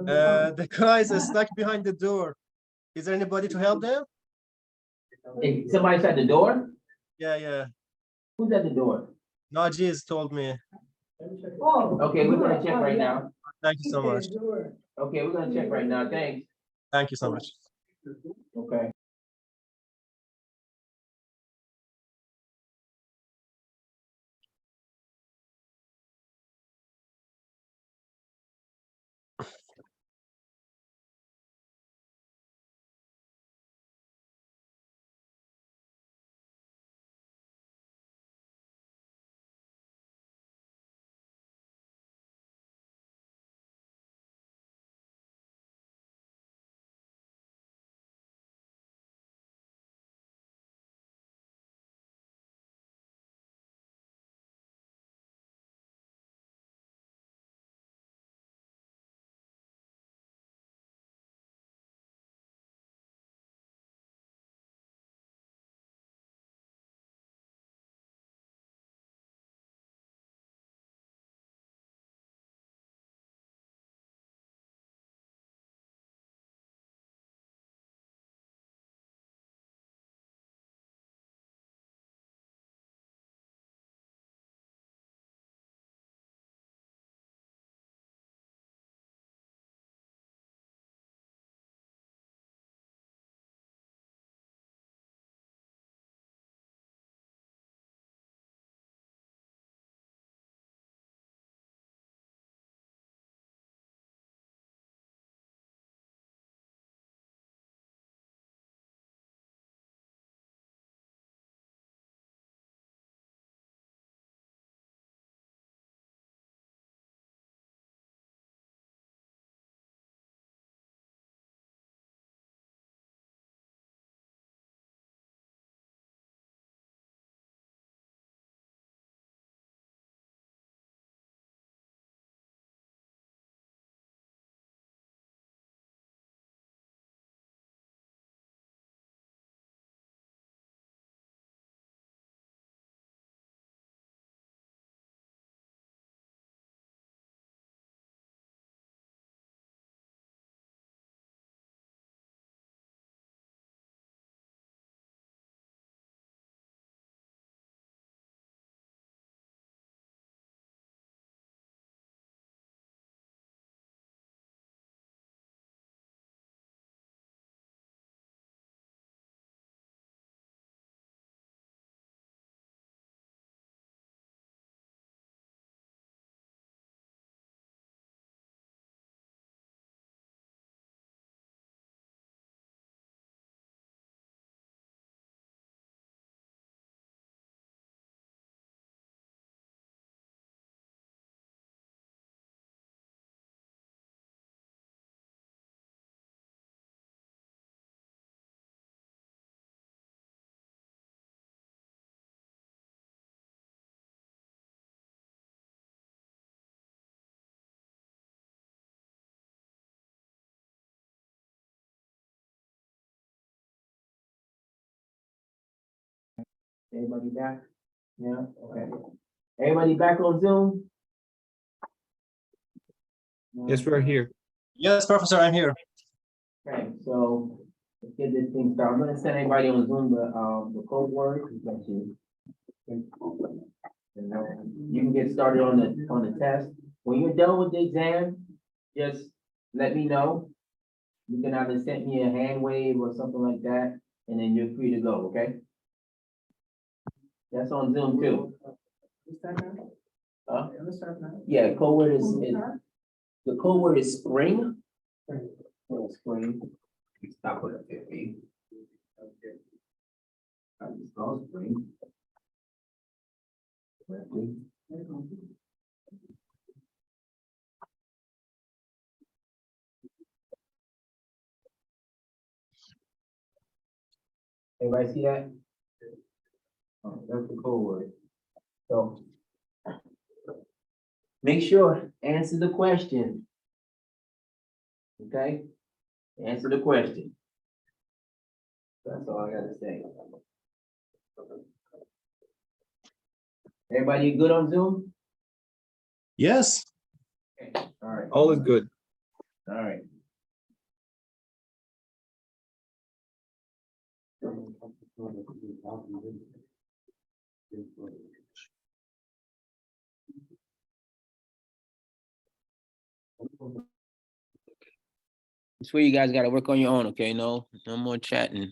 The guys are stuck behind the door. Is there anybody to help them? Hey, somebody's at the door? Yeah, yeah. Who's at the door? Najiz told me. Oh. Okay, we're gonna check right now. Thank you so much. Okay, we're gonna check right now. Thanks. Thank you so much. Okay. Everybody back? Yeah, okay. Everybody back on Zoom? Yes, we're here. Yes, Professor, I'm here. Okay, so let's get this thing started. I'm gonna send everybody on Zoom the code word that you. And you can get started on the test. When you're done with the exam, just let me know. You can either send me a hand wave or something like that, and then you're free to go, okay? That's on Zoom too. Understand now? Huh? You understand now? Yeah, code word is, the code word is spring. Oh, spring. Stop it at 50. I just spell spring. Correctly. Everybody see that? Oh, that's the code word. So. Make sure, answer the question. Okay? Answer the question. That's all I gotta say. Everybody good on Zoom? Yes. Okay, all right, All is good. all right. It's where you guys gotta work on your own, okay? No more chatting.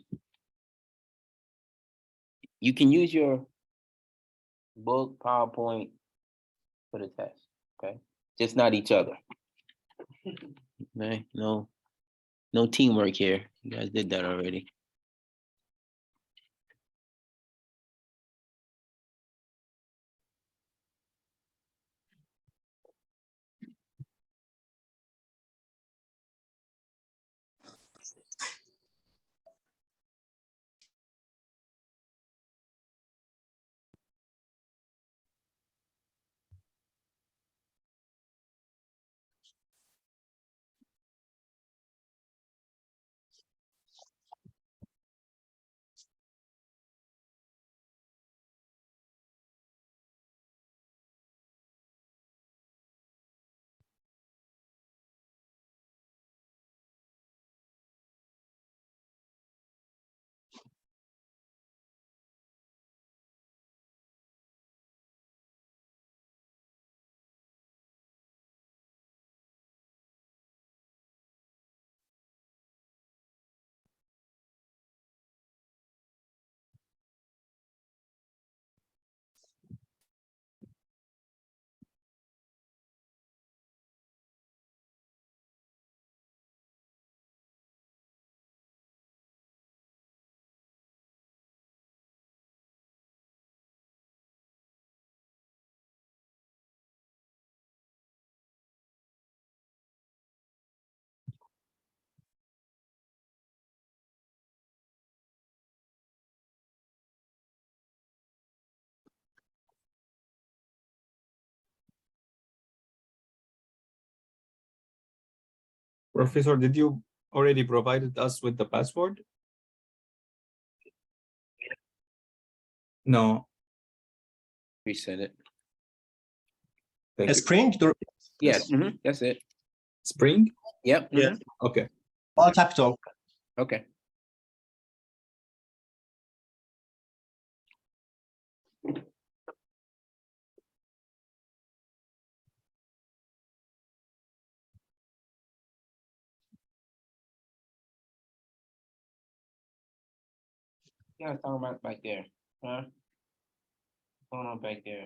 You can use your book, PowerPoint for the test, okay? Just not each other. Okay, no teamwork here. You guys did that already. Professor, did you already provided us with the password? No. Reset it. Thank A you. spring? Yes, that's it. Spring? Yep. Yes. Okay. All capital. Okay. Yeah, it's talking about back there, huh? What's going on back there?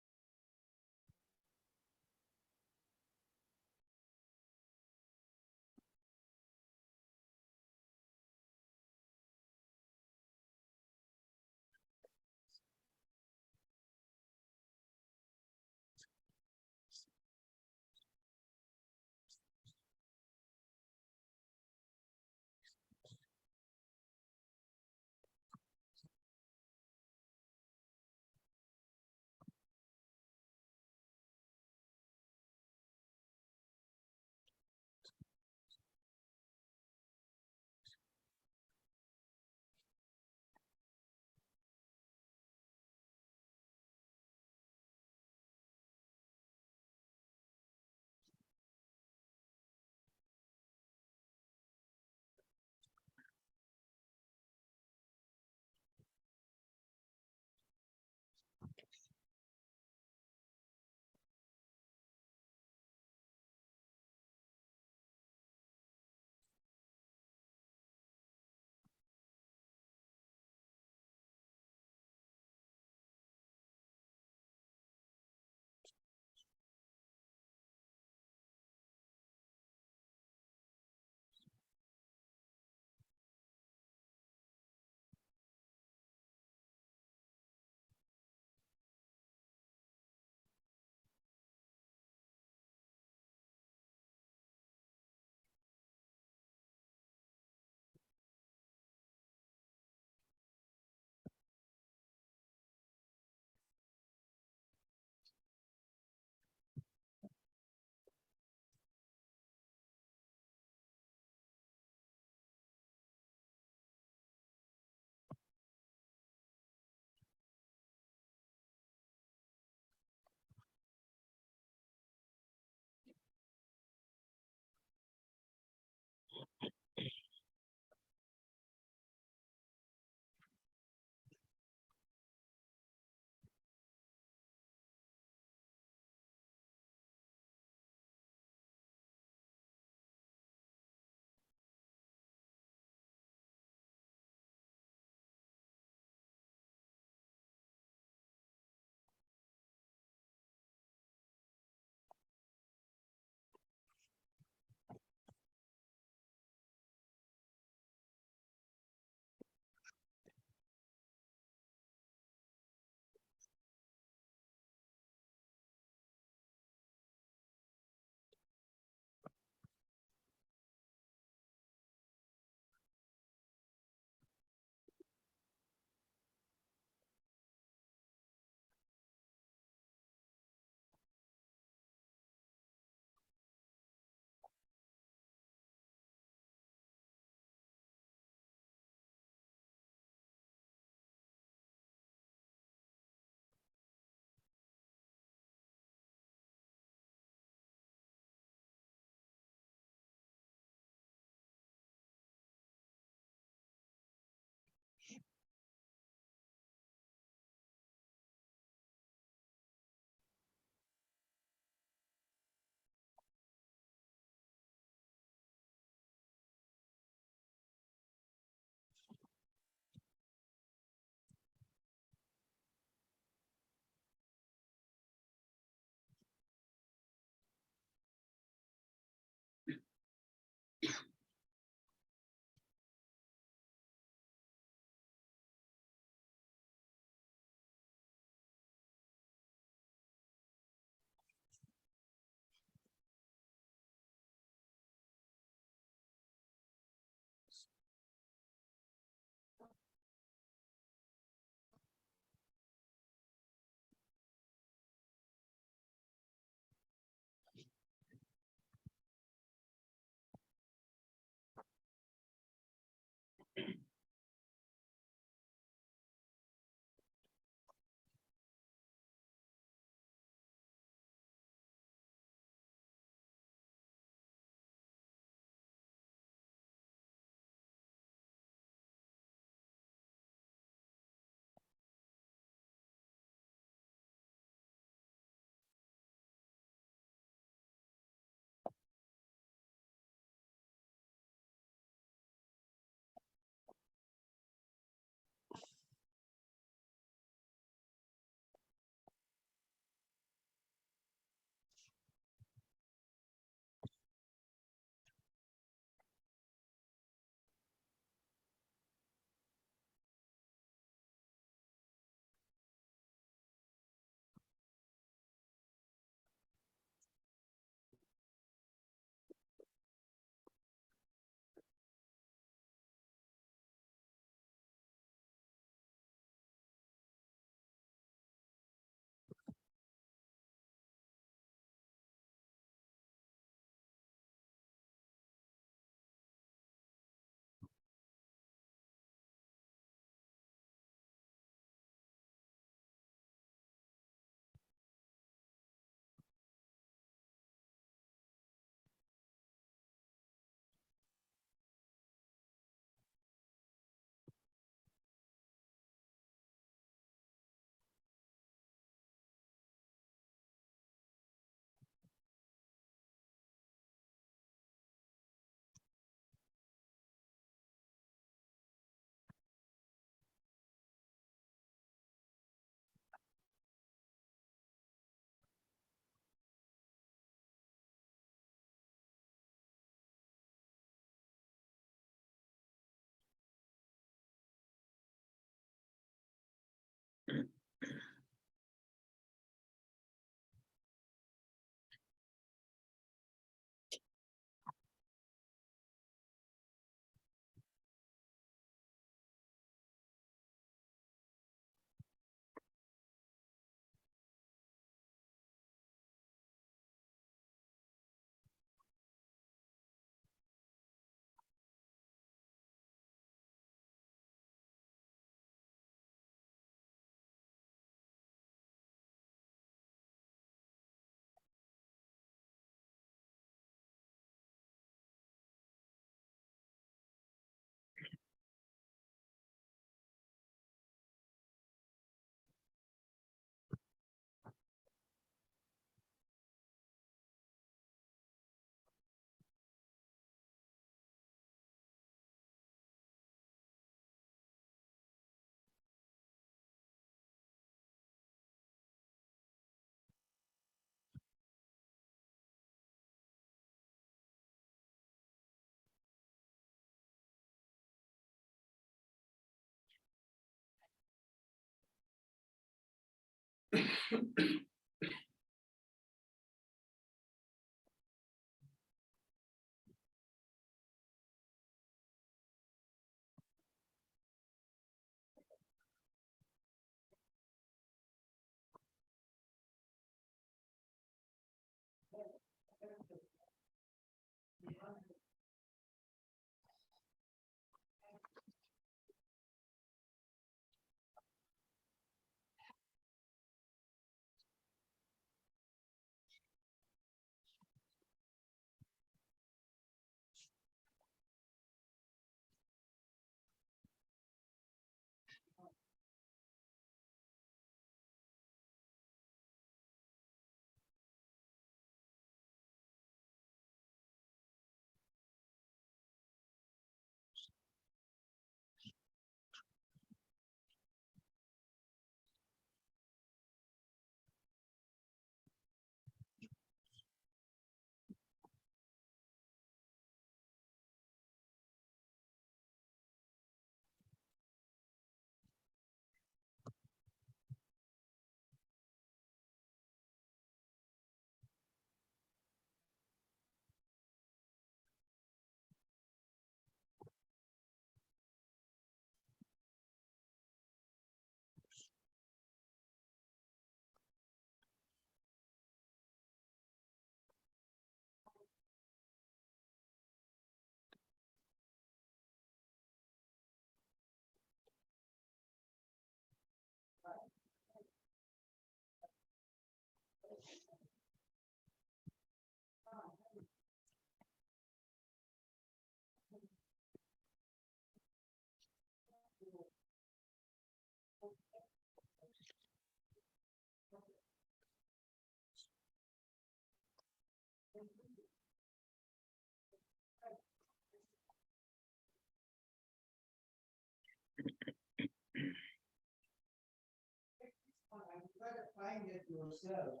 Find it yourself.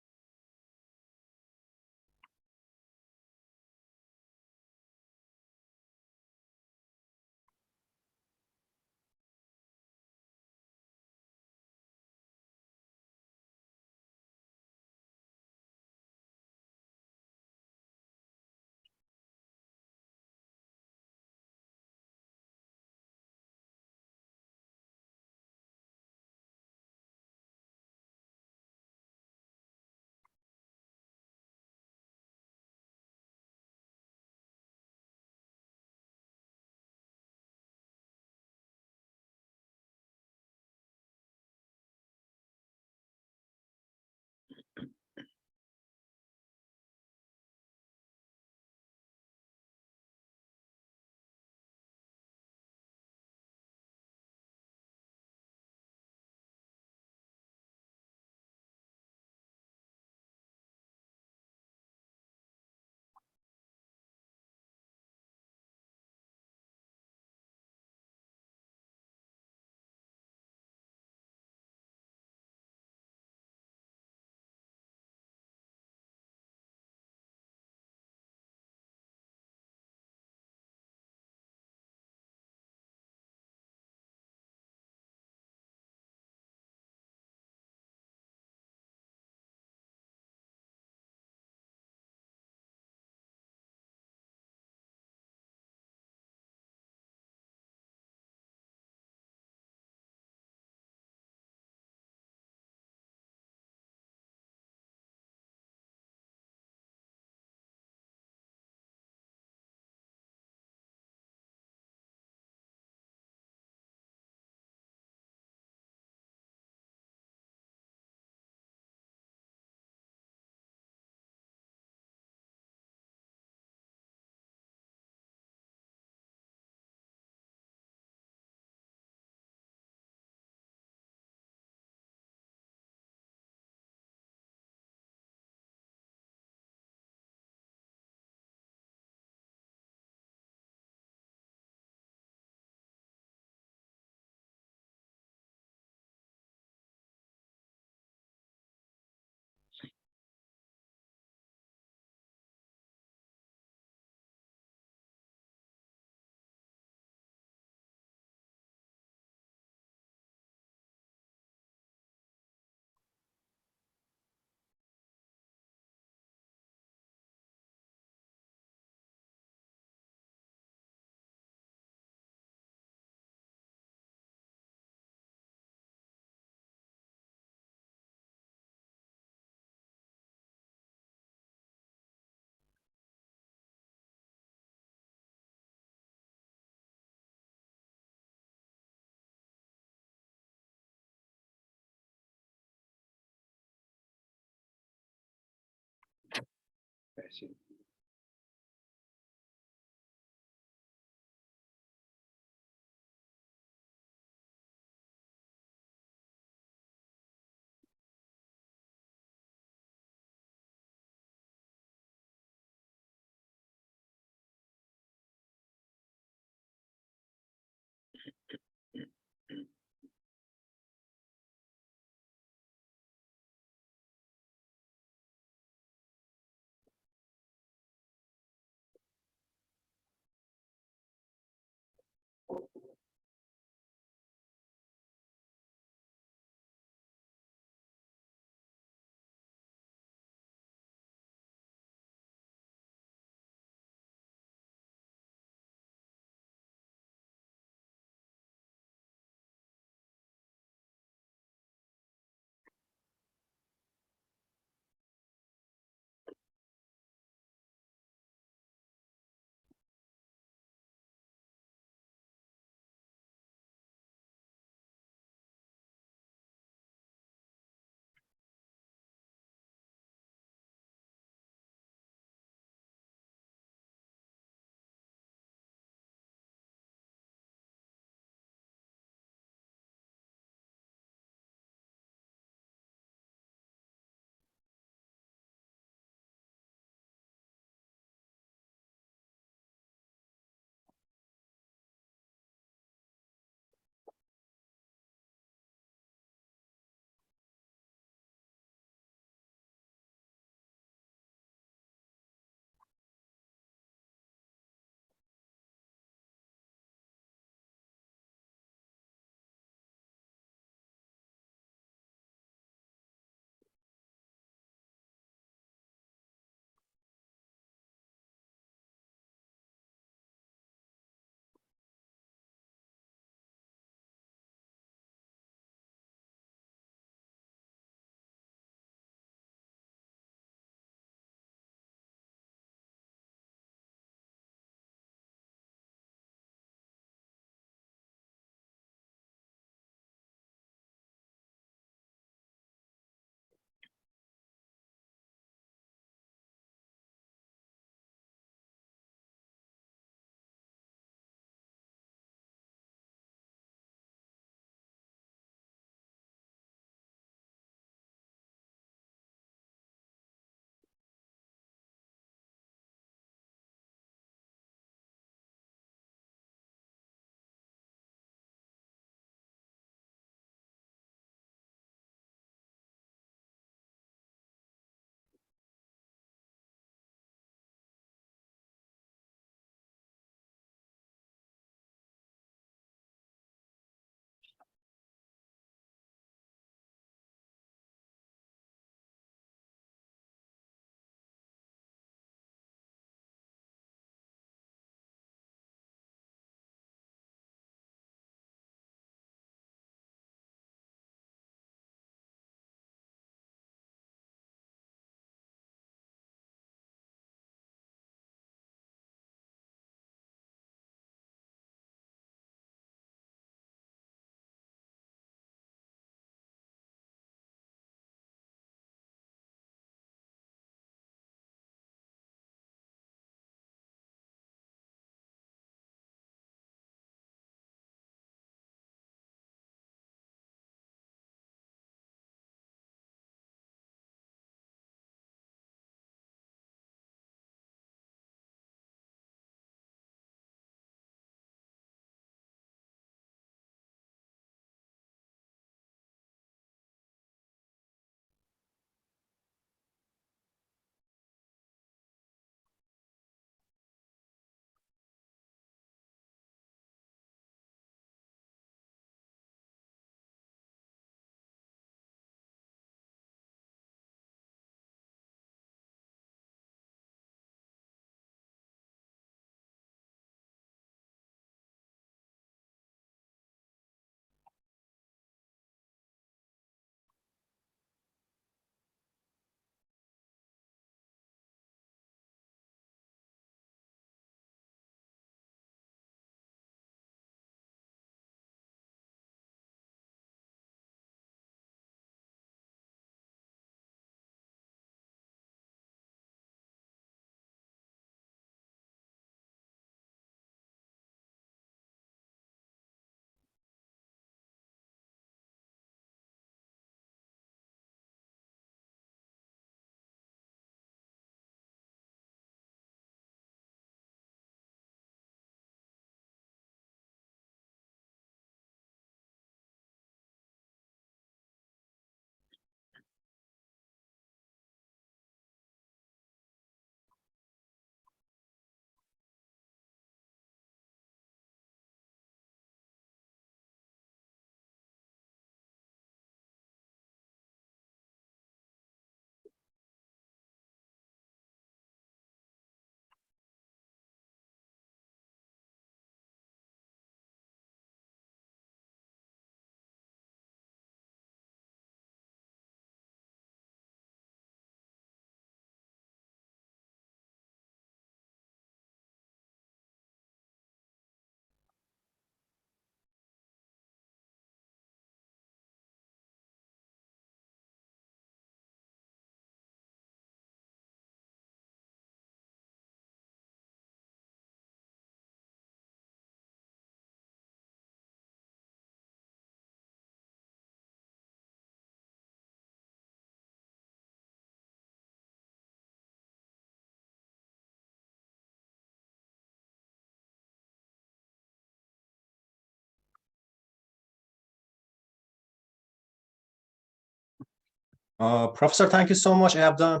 Professor, thank you so much. I have done.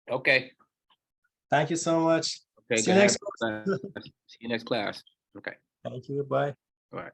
Okay, Thank you so much. okay, See you good next. having you. See you next class. Okay, Thank you. Bye. all right.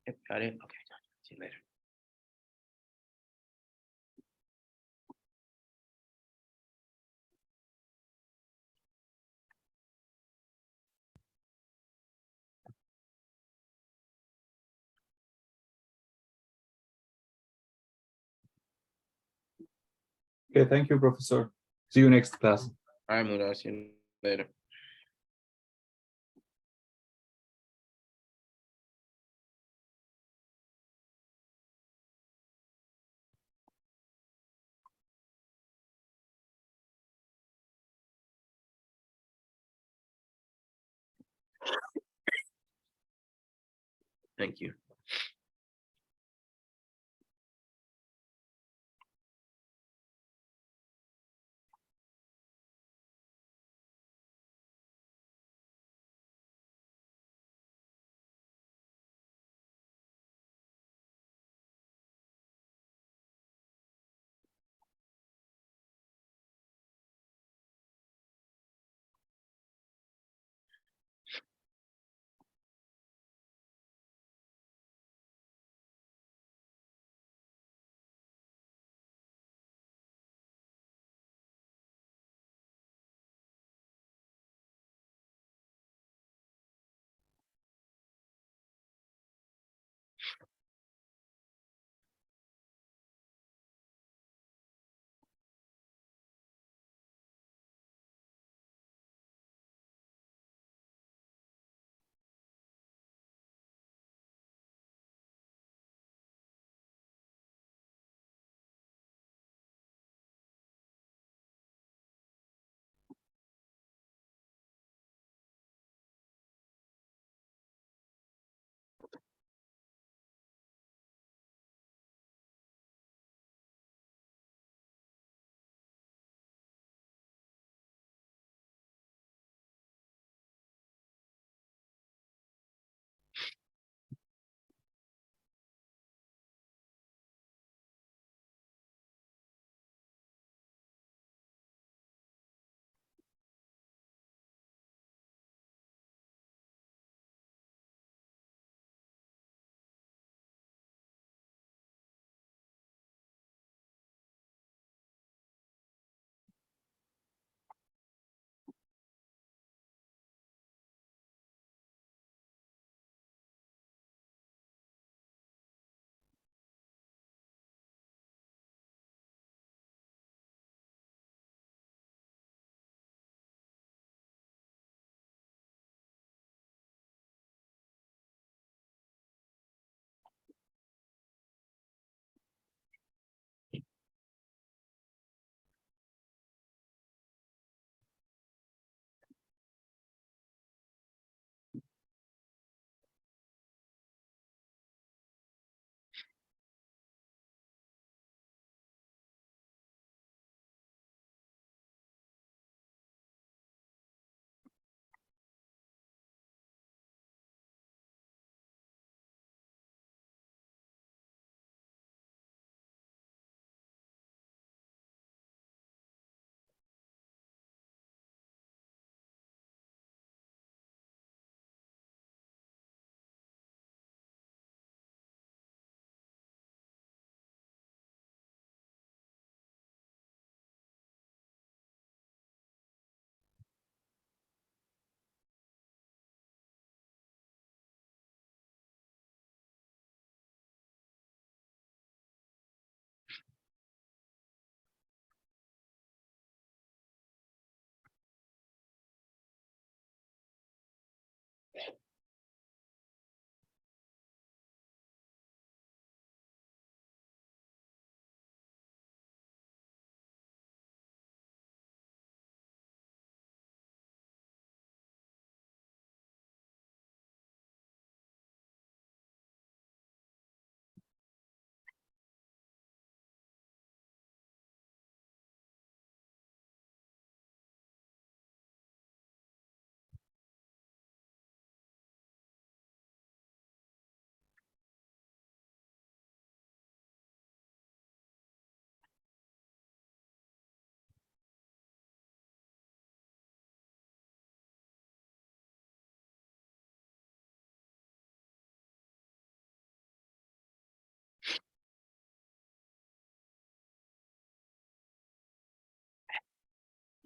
Yep, got it. Okay, see you later. Okay, thank you, Professor. See you next class. All right, Muda, see you later. Thank you.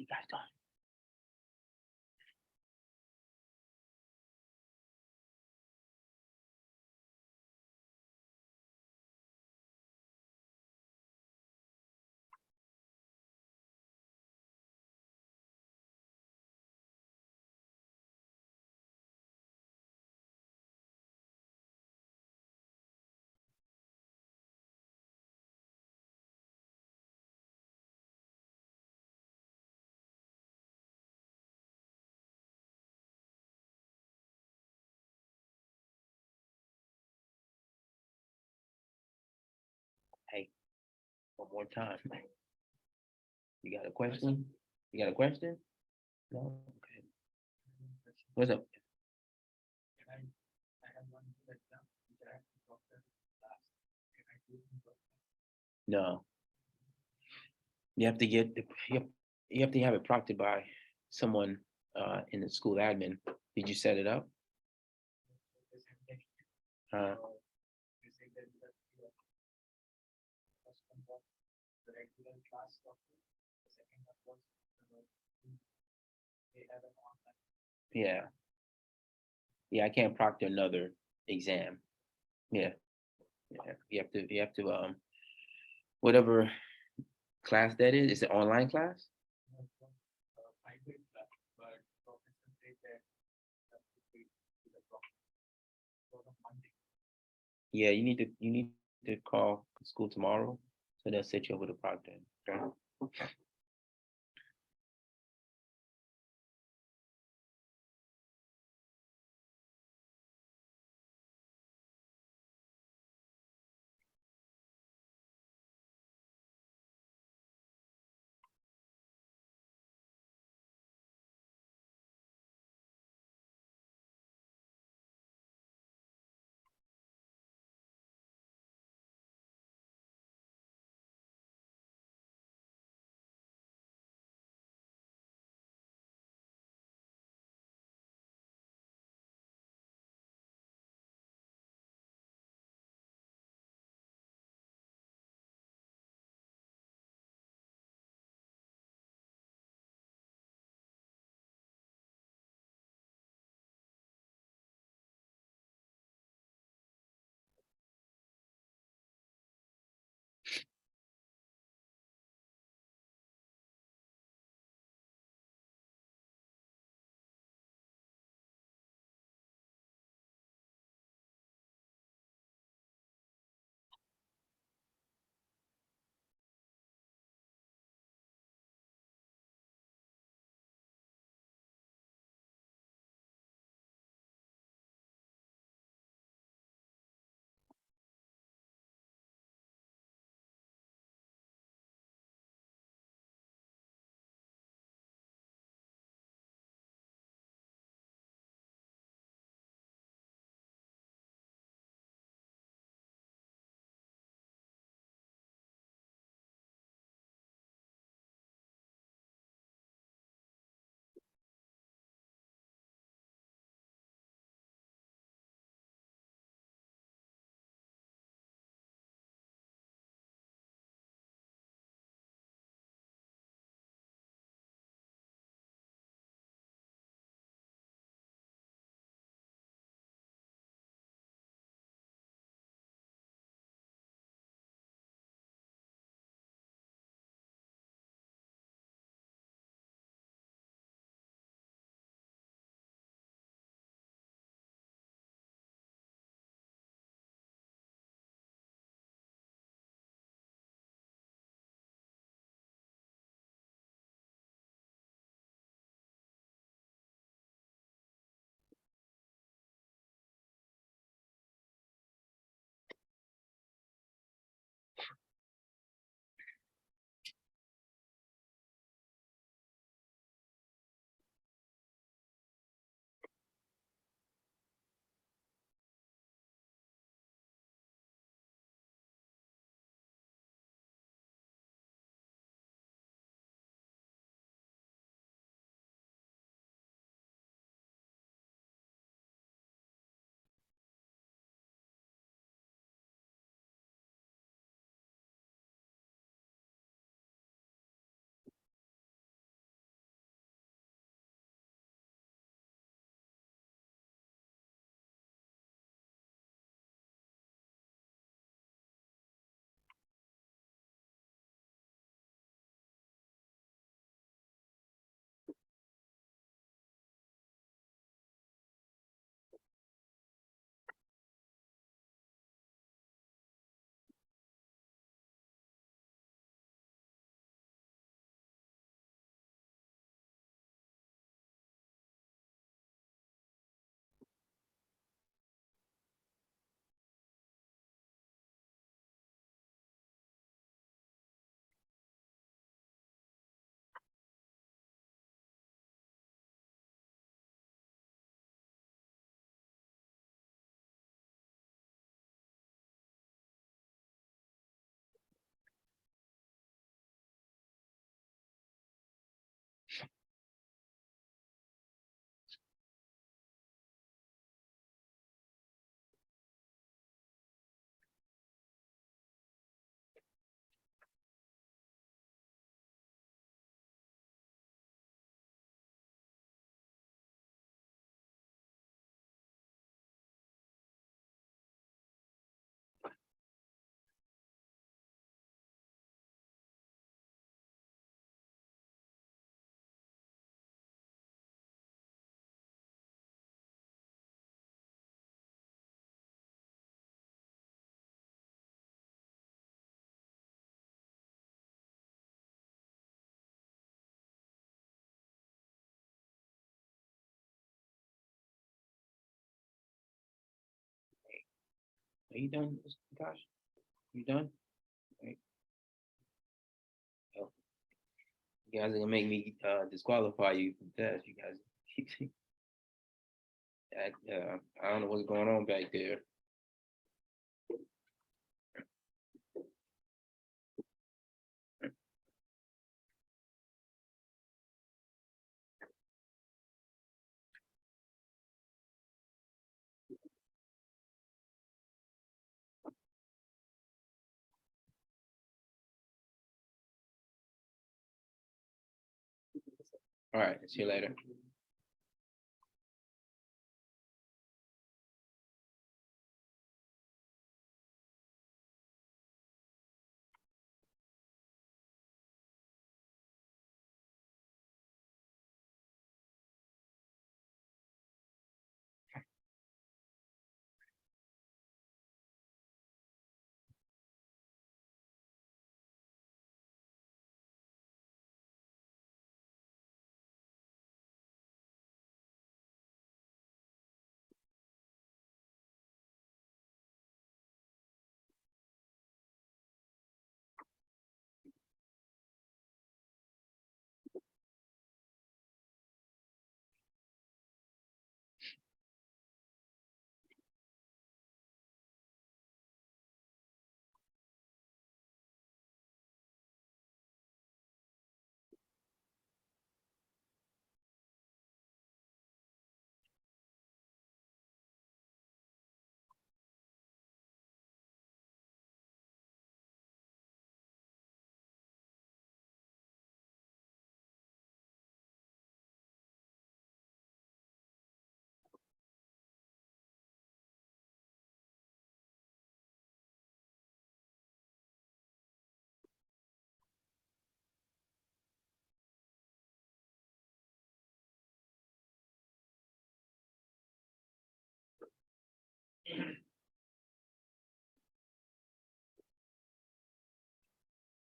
You guys done? Hey, one more time. You got a question? You got a question? No? Okay. What's up? No. You have to get, you have to have it proctored by someone in the school admin. Did you set it up? Uh, yeah. Yeah, I can't proctor another exam. Yeah. Yeah. You have to, whatever class that is it online class? Yeah, you need to call school tomorrow, so they'll set you up with a proctor. Okay? Are you done, Gosh? You done? Right. Oh, you guys are gonna make me disqualify you from the test. You guys, I don't know what's going on back there. All right, see you later.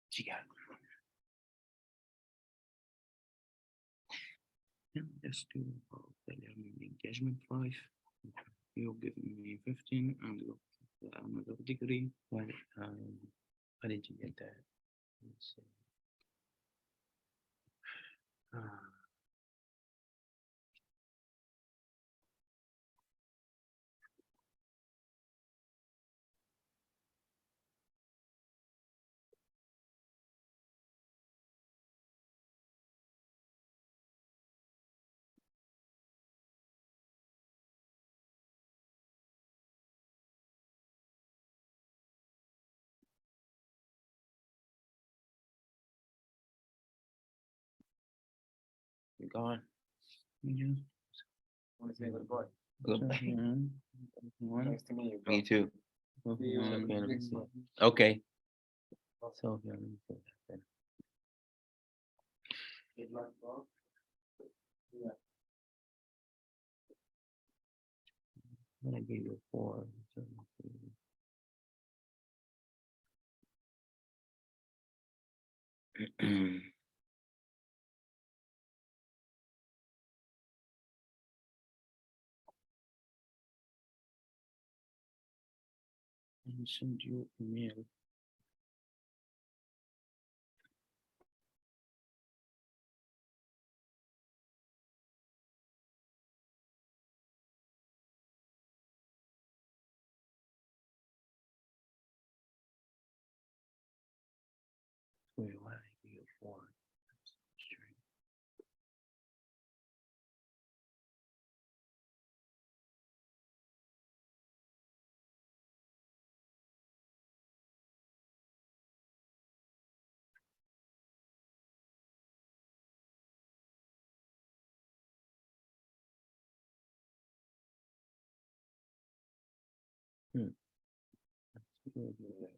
She got. Let's do engagement 5. You're giving me 15 and another degree. Why did you get that? Let's see. You gone? Yeah. Want to say goodbye? Goodbye. Nice to meet you, bro. Me too. Okay. So yeah, let me put that then. Good luck, bro. Yeah. I'm gonna give you a 4. And send you email. Wait, why did I give you a 4? That's so strange. Hmm. Let's go do that.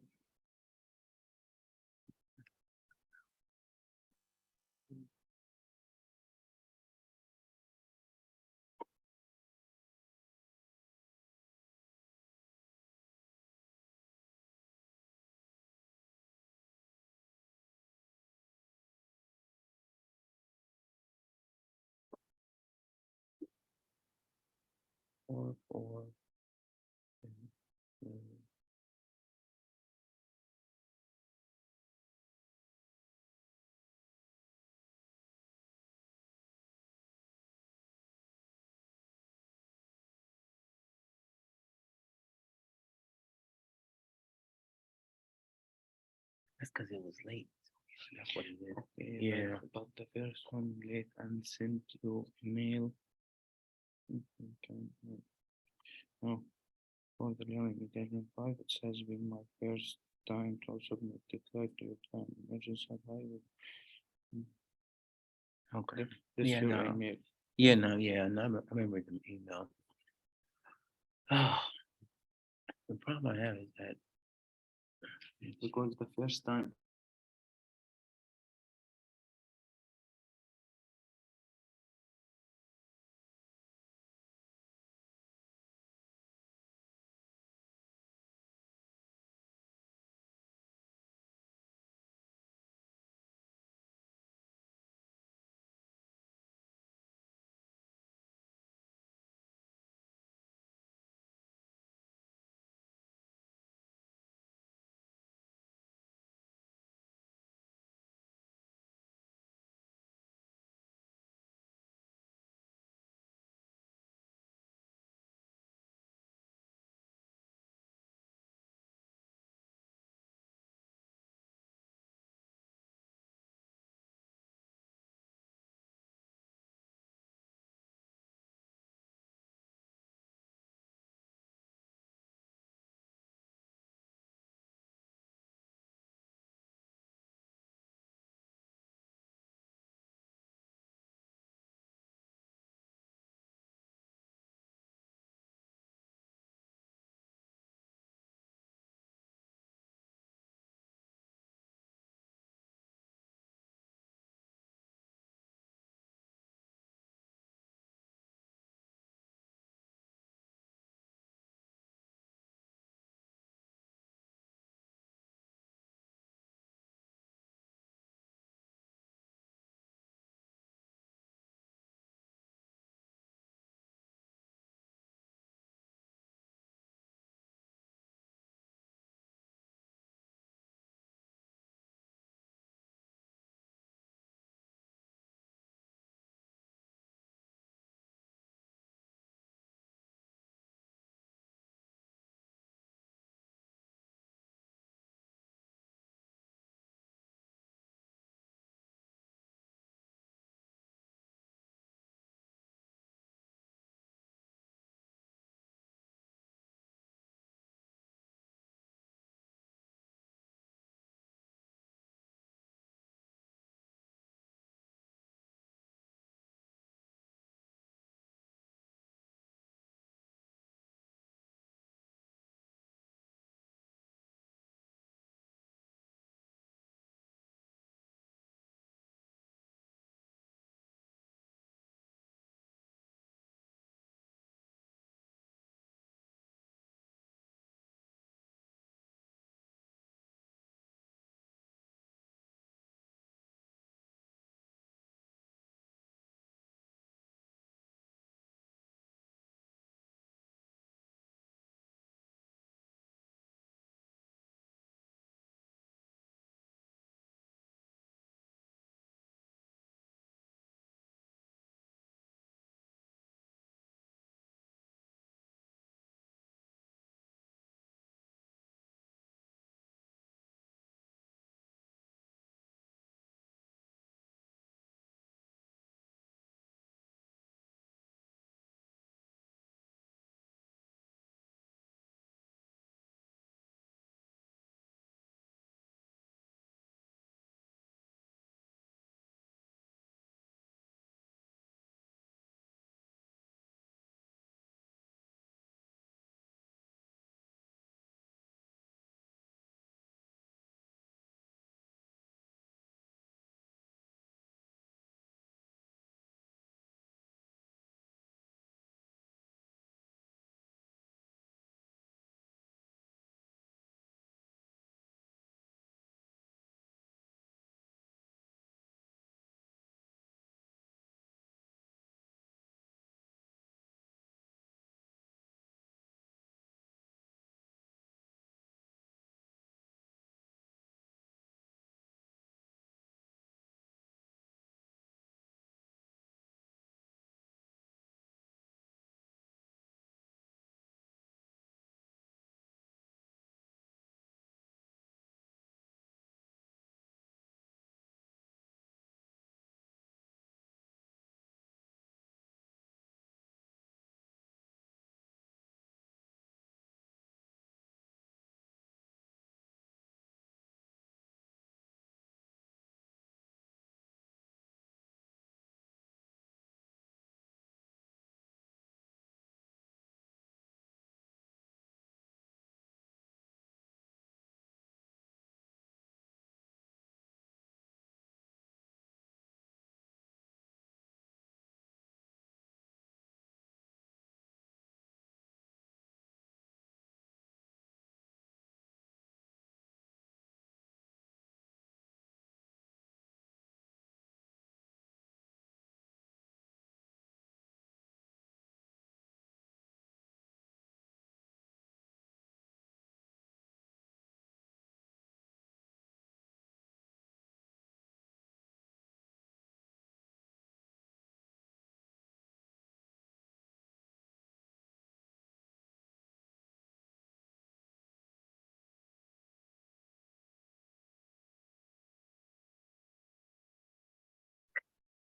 Four, 4. That's because it was late. That's what it is. Yeah. But the first one late and sent you mail. Oh, for the learning engagement 5, it says been my first time to submit the code to your time. Emergency advisory. Okay. This Yeah, your no. email. Yeah, no, I remember the email. The problem I have is that Because the first time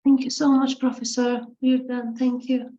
Thank you so much, Professor. We're done. Thank you.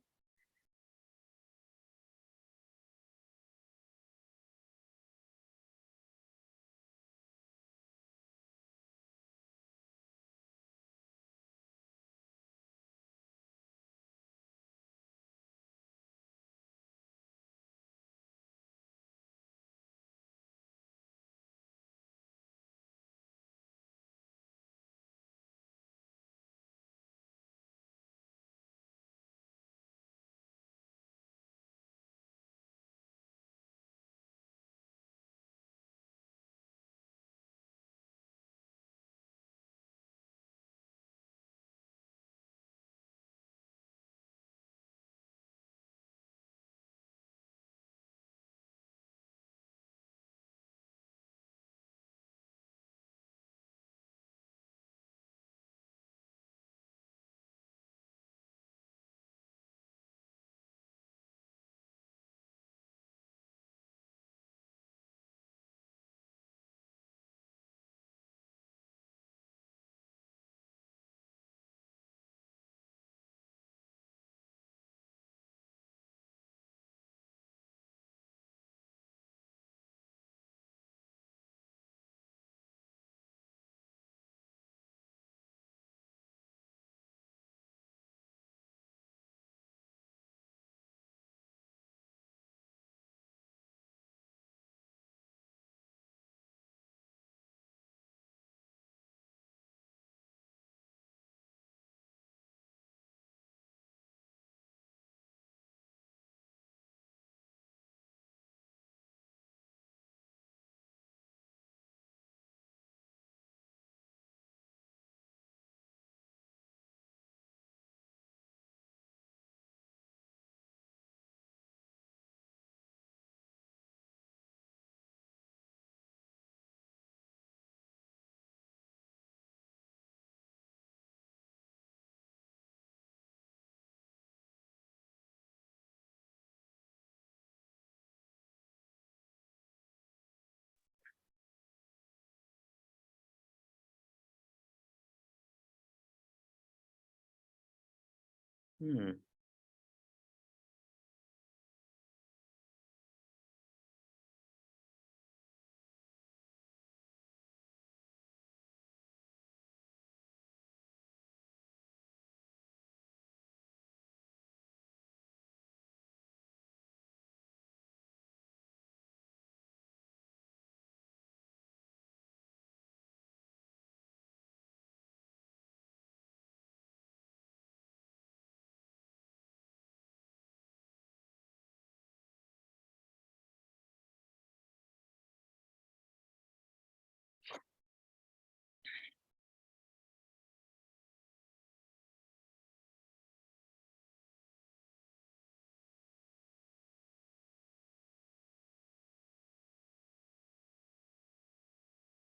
Hmm.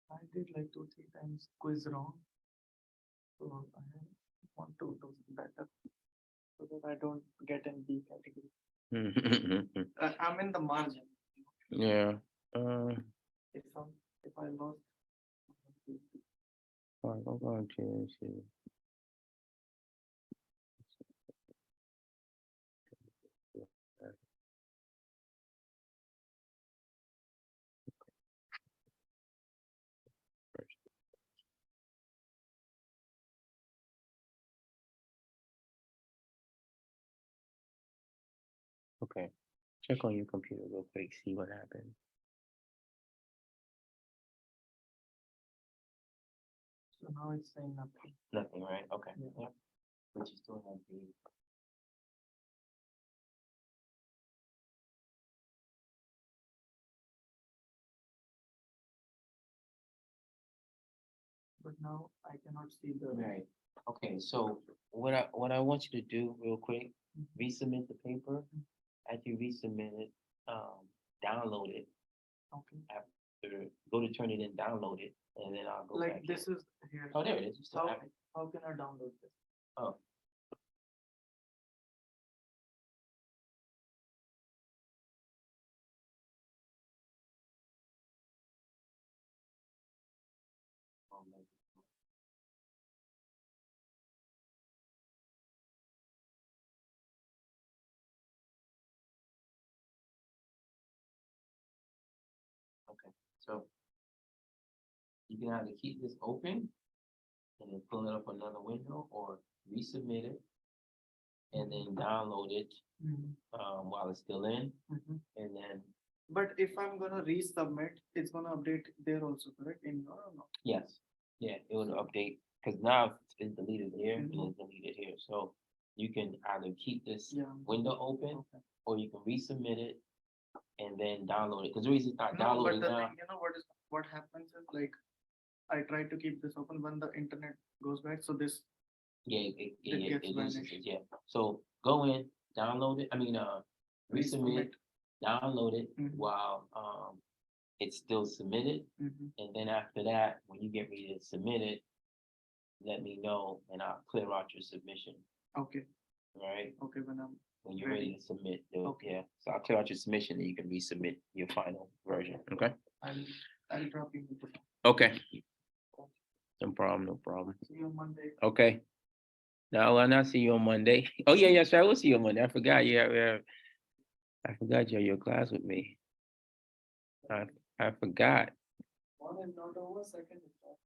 I did like 2, 3 times quiz wrong. So I want to do better so that I don't get in B category. I'm in the margin. Yeah. If I'm, if I lost. Alright, I'm going to see. Okay. Check on your computer real quick, see what happened. So now it's saying nothing. Nothing, right? Okay. Yeah. Yep. But you still have the. But now I cannot see the. Right. Okay, so what I want you to do real quick, resubmit the paper. After you resubmit it, download it. Okay. After go to turn it in, download it, and then I'll go back. Like this is here. Oh, there it is. You still How, have it. how can I download this? Oh. So you can either keep this open and then pull it up another window, or resubmit it and then download it while it's still in, and then, But if I'm gonna resubmit, it's gonna update there also, correct? In your or not? yes, yeah, it will update, because now it's deleted here and it's deleted here, so you can either keep this Yeah. window open, Okay. or you can resubmit it and then download it, because the reason it's not No, but downloading the now, thing, what happens is like, I try to keep this open when the internet goes back, so this, yeah, It gets loses vanished. it, yeah. So go in, download it, resubmit, download it Mhm. while, it's still submitted. And then after that, when you get ready to submit it, let me know and I'll clear out your submission, Okay, all right? okay, When you're Ready. ready to submit, Okay. yeah, so I'll clear out your submission and you can resubmit your final version, okay? I'll drop you. Okay. No problem, no problem. See you on Monday. Okay. Now, I'll not see you on Monday. Oh, yeah, yes, I will see you on Monday. I forgot, yeah. I forgot you had your class with me. I forgot. One is not over, second is over.